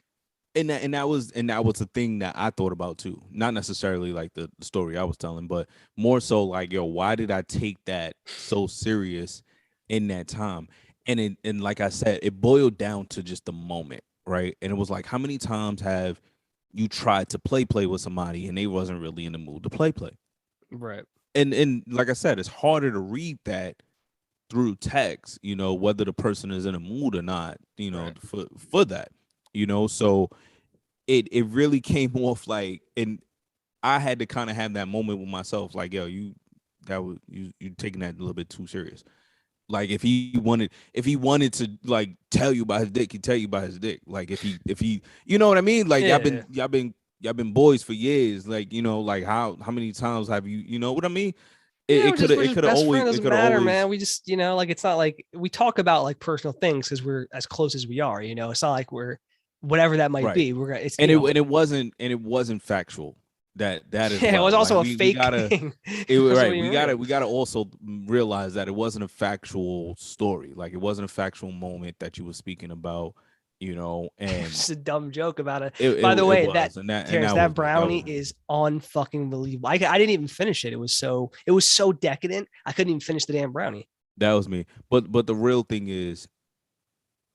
And that was the thing that I thought about too. Not necessarily like the story I was telling, but more so like, yo, why did I take that so serious in that time? And like I said, it boiled down to just the moment, right? And it was like, how many times have you tried to play with somebody and they wasn't really in the mood to play? Right. And like I said, it's harder to read that through text, whether the person is in a mood or not, Right. for that, so it really came off like, and I had to kind of have that moment with myself, like, yo, you taking that a little bit too serious. Like if he wanted to like tell you about his dick, he'd tell you about his dick. Like if he, you know what I mean? Like Yeah. y'all been boys for years. Like, like how many times have you know what I mean? Yeah, It could have we're it just could have best always friends. it Doesn't could have matter, always man. We just, like it's not like we talk about like personal things because we're as close as we are. It's not like we're whatever that might right. be. We're gonna. It's And it wasn't factual. That as yeah. It was well. Like also a we fake gotta thing. it It wasn't right. even We gotta real. we gotta also realize that it wasn't a factual story. Like it wasn't a factual moment that you were speaking about, and Just a dumb joke about it. it it, By the it way, that was, and Terrence, that that was it. That brownie was is unfucking believable. I didn't even finish it. It was so decadent. I couldn't even finish the damn brownie. that was me. But the real thing is,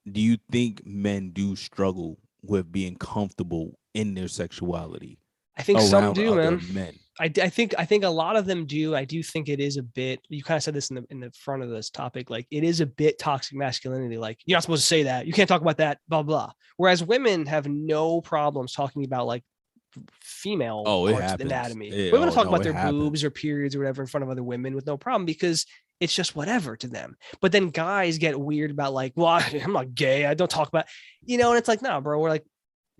do you think men do struggle with being comfortable in their sexuality I think some around do, other man. men? I think a lot of them do. I do think it is a bit. You kind of said this in the front of this topic. Like it is a bit toxic masculinity. Like you're not supposed to say that. You can't talk about that. Blah blah. Whereas women have no problems talking about like female Oh, it parts of the happens. anatomy. Women will Oh talk no, about it their boobs happens. or periods or whatever in front of other women with no problem because it's just whatever to them. But then guys get weird about like, well, I'm not gay. I don't talk about, and it's like, nah, bro. We're like,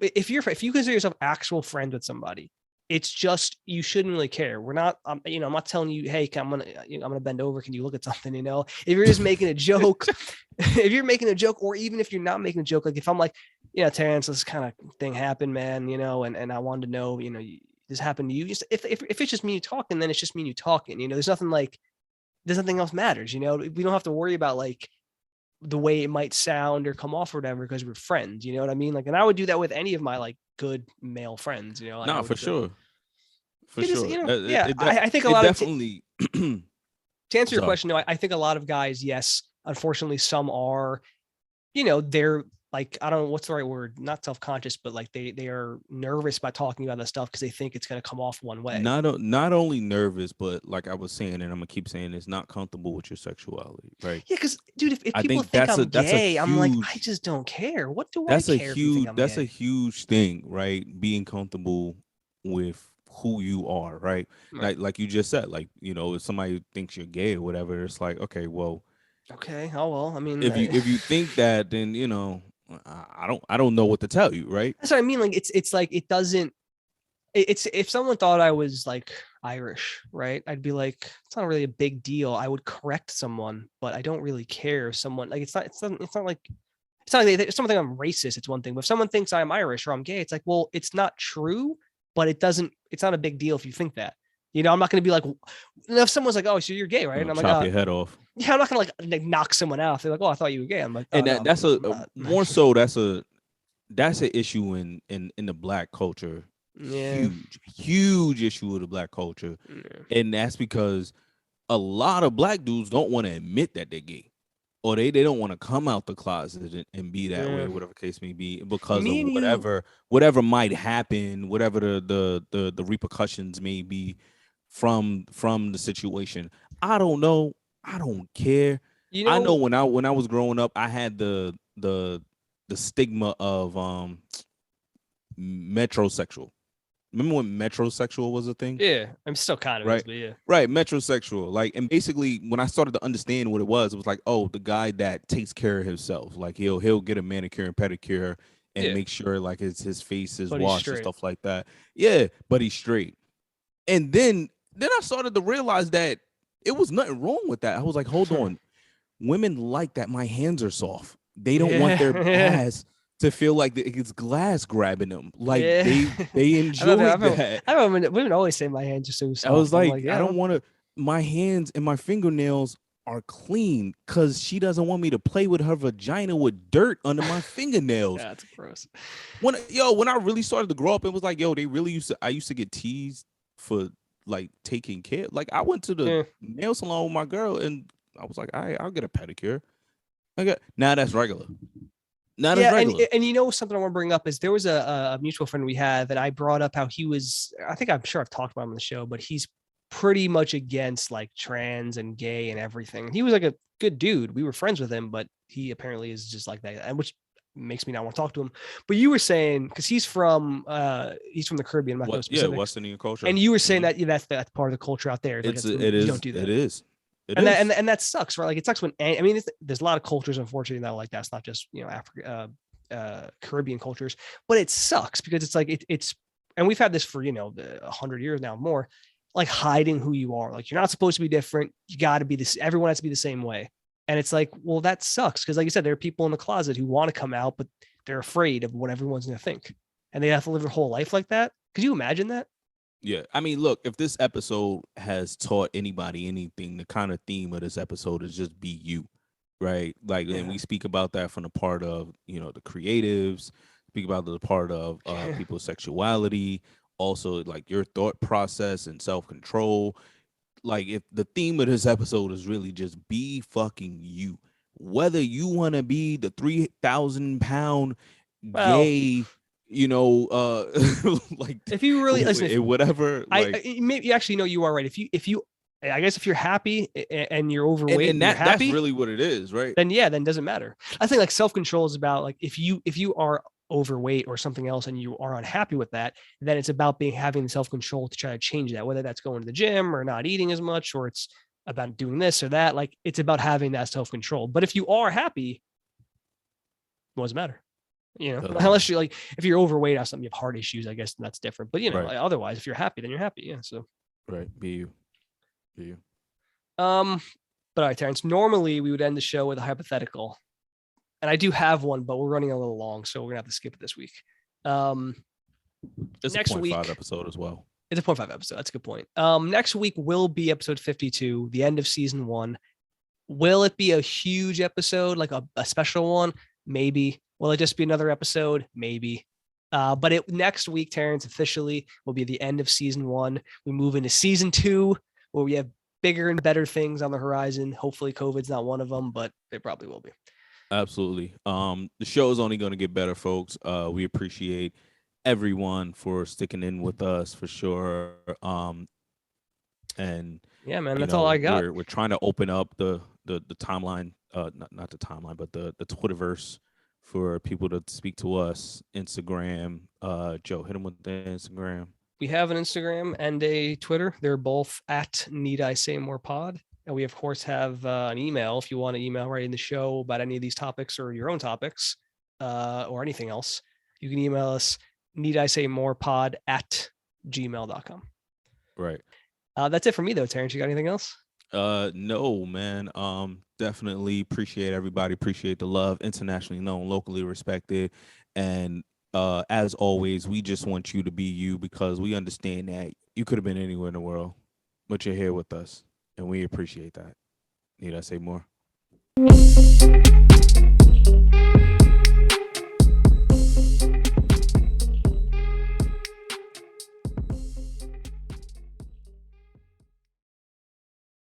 if you consider yourself actual friends with somebody, it's just you shouldn't really care. We're not, I'm not telling you, hey, I'm gonna bend over. Can you look at something? If you're just making a joke, if you're making a joke, or even if you're not making a joke, like if I'm like, Terrence, this kind of thing happened, man, and I wanted to know, this happened to you. Just if it's just me and you talking, then it's just me and you talking. There's nothing else matters. We don't have to worry about like the way it might sound or come off or whatever because we're friends. You know what I mean? Like, and I would do that with any of my like good male friends. Like I Nah, would for like, sure, for because sure. yeah, I think a It lot of definitely. to answer your Sorry. question, no, I think a lot of guys, yes, unfortunately, some are, they're like, I don't know what's the right word, not self-conscious, but like they are nervous about talking about this stuff because they think it's going to come off one way. Not only nervous, but like I was saying, and I'm gonna keep saying, it's not comfortable with your sexuality, right? Yeah, because dude, if I people think think I'm that's a gay, I'm like, I huge just don't care. What do I care if you think I'm that's a gay? huge thing, right? Being comfortable with who you are, right? Right. Like you just said, like, if somebody thinks you're gay or whatever, it's like, okay, well, Okay. Oh well. I mean, if you think that, then I don't know what to tell you, right? that's what I mean. Like it's like it doesn't. It's if someone thought I was like Irish, right? I'd be like, it's not really a big deal. I would correct someone, but I don't really care if someone like it's not like if someone thinks I'm racist, it's one thing. But if someone thinks I'm Irish or I'm gay, it's like, well, it's not true, but it's not a big deal if you think that. I'm not going to be like, if someone's like, oh, so you're gay, right? And I'm like, Chop your head off. yeah, I'm not going to like knock someone out. They're like, oh, I thought you were gay. I'm like, oh, And no, that's I'm not. more so that's an issue in the black culture. Yeah. Huge issue with the black culture. Yeah. And that's because a lot of black dudes don't want to admit that they're gay. or they don't want to come out the closet and be that way, Yeah. whatever case may be, because Me of and you, whatever might happen, whatever the repercussions may be from the situation. I don't know. I don't care. you I know know, when I was growing up, I had the stigma of metrosexual. Remember when metrosexual was a thing? yeah, I'm still kind of is, Right. but yeah, Right, metrosexual. Like, and basically when I started to understand what it was like, oh, the guy that takes care of himself. Like he'll get a manicure and pedicure and yeah, make sure like his face is but he's washed and straight. stuff like that. Yeah, but he's straight. And then I started to realize that it was nothing wrong with that. I was like, hold on. Women like that my hands are soft. They don't want their Yeah, ass to feel like it's glass grabbing them. Like yeah. they enjoy that. I remember women always say my hands are so I was soft. I'm like, like, I yeah, don't want to. My hands and my fingernails are clean because she doesn't want me to play with her vagina with dirt under my fingernails. that's gross. When I really started to grow up, it was like, yo, they really I used to get teased for like taking care. Like I went to the Yeah. nail salon with my girl, and I was like, all right, I'll get a pedicure. Now that's regular. Now that's Yeah, regular. and you know something I want to bring up is there was a mutual friend we had that I brought up how he was. I think I'm sure I've talked about him on the show, but he's pretty much against like trans and gay and everything. He was like a good dude. We were friends with him, but he apparently is just like that, and which makes me not want to talk to him. But you were saying because he's from the Caribbean, I'm not going to Yeah, specifics. West Indian culture. And you were saying that that's part of the culture out there. Like It you is. don't do that. It is. It and is. that sucks, right? Like it sucks when I mean, there's a lot of cultures, unfortunately, that are like that. It's not just Africa, Caribbean cultures, but it sucks because it's like it's, and we've had this for 100 years now, more like hiding who you are. Like you're not supposed to be different. You got to be this. Everyone has to be the same way, and it's like, well, that sucks because, like you said, there are people in the closet who want to come out, but they're afraid of what everyone's going to think, and they have to live their whole life like that. Could you imagine that? Yeah, I mean, look, if this episode has taught anybody anything, the kind of theme of this episode is just be you, right? Like, and we speak about that from the part of, the creatives, speak about the part of people's sexuality, also like your thought process and self-control. Like, if the theme of this episode is really just be fucking you, whether you want to be the 3,000-pound Well, gay, like if you really listen, whatever, like maybe actually no, you are right. If you, I guess if you're happy and you're overweight and you're happy, that's really what it is, right? then yeah, then it doesn't matter. I think like self-control is about like if you are overweight or something else and you are unhappy with that, then it's about having the self-control to try to change that, whether that's going to the gym or not eating as much, or it's about doing this or that. Like it's about having that self-control. But if you are happy, what does it matter? Unless you're like, if you're overweight or something, you have heart issues, I guess that's different. But Right. like, otherwise, if you're happy, then you're happy. Yeah. So Right. Be you. but all right, Terrance, normally we would end the show with a hypothetical. And I do have one, but we're running a little long, so we're gonna have to skip it this week. It's next a 0.5 week episode as well. It's a 0.5 episode. That's a good point. Next week will be episode 52, the end of season 1. Will it be a huge episode, like a special one? Maybe. Will it just be another episode? Maybe. But next week, Terrance, officially will be the end of season 1. We move into season 2, where we have bigger and better things on the horizon. Hopefully COVID's not one of them, but they probably will be. Absolutely. The show is only going to get better, folks. We appreciate everyone for sticking in with us for sure. And yeah, man, that's all I got. We're trying to open up the timeline, not the timeline, but the Twitterverse for people to speak to us. Instagram, Joe, hit them with the Instagram. We have an Instagram and a Twitter. They're both at Need I Say More Pod. And we, of course, have an email if you want to email right in the show about any of these topics or your own topics or anything else. You can email us needissaymorepod@gmail.com. Right. That's it for me, though, Terrance. You got anything else? No, man. Definitely appreciate everybody. Appreciate the love. Internationally known, locally respected. And as always, we just want you to be you because we understand that you could have been anywhere in the world, but you're here with us. And we appreciate that. Need I say more?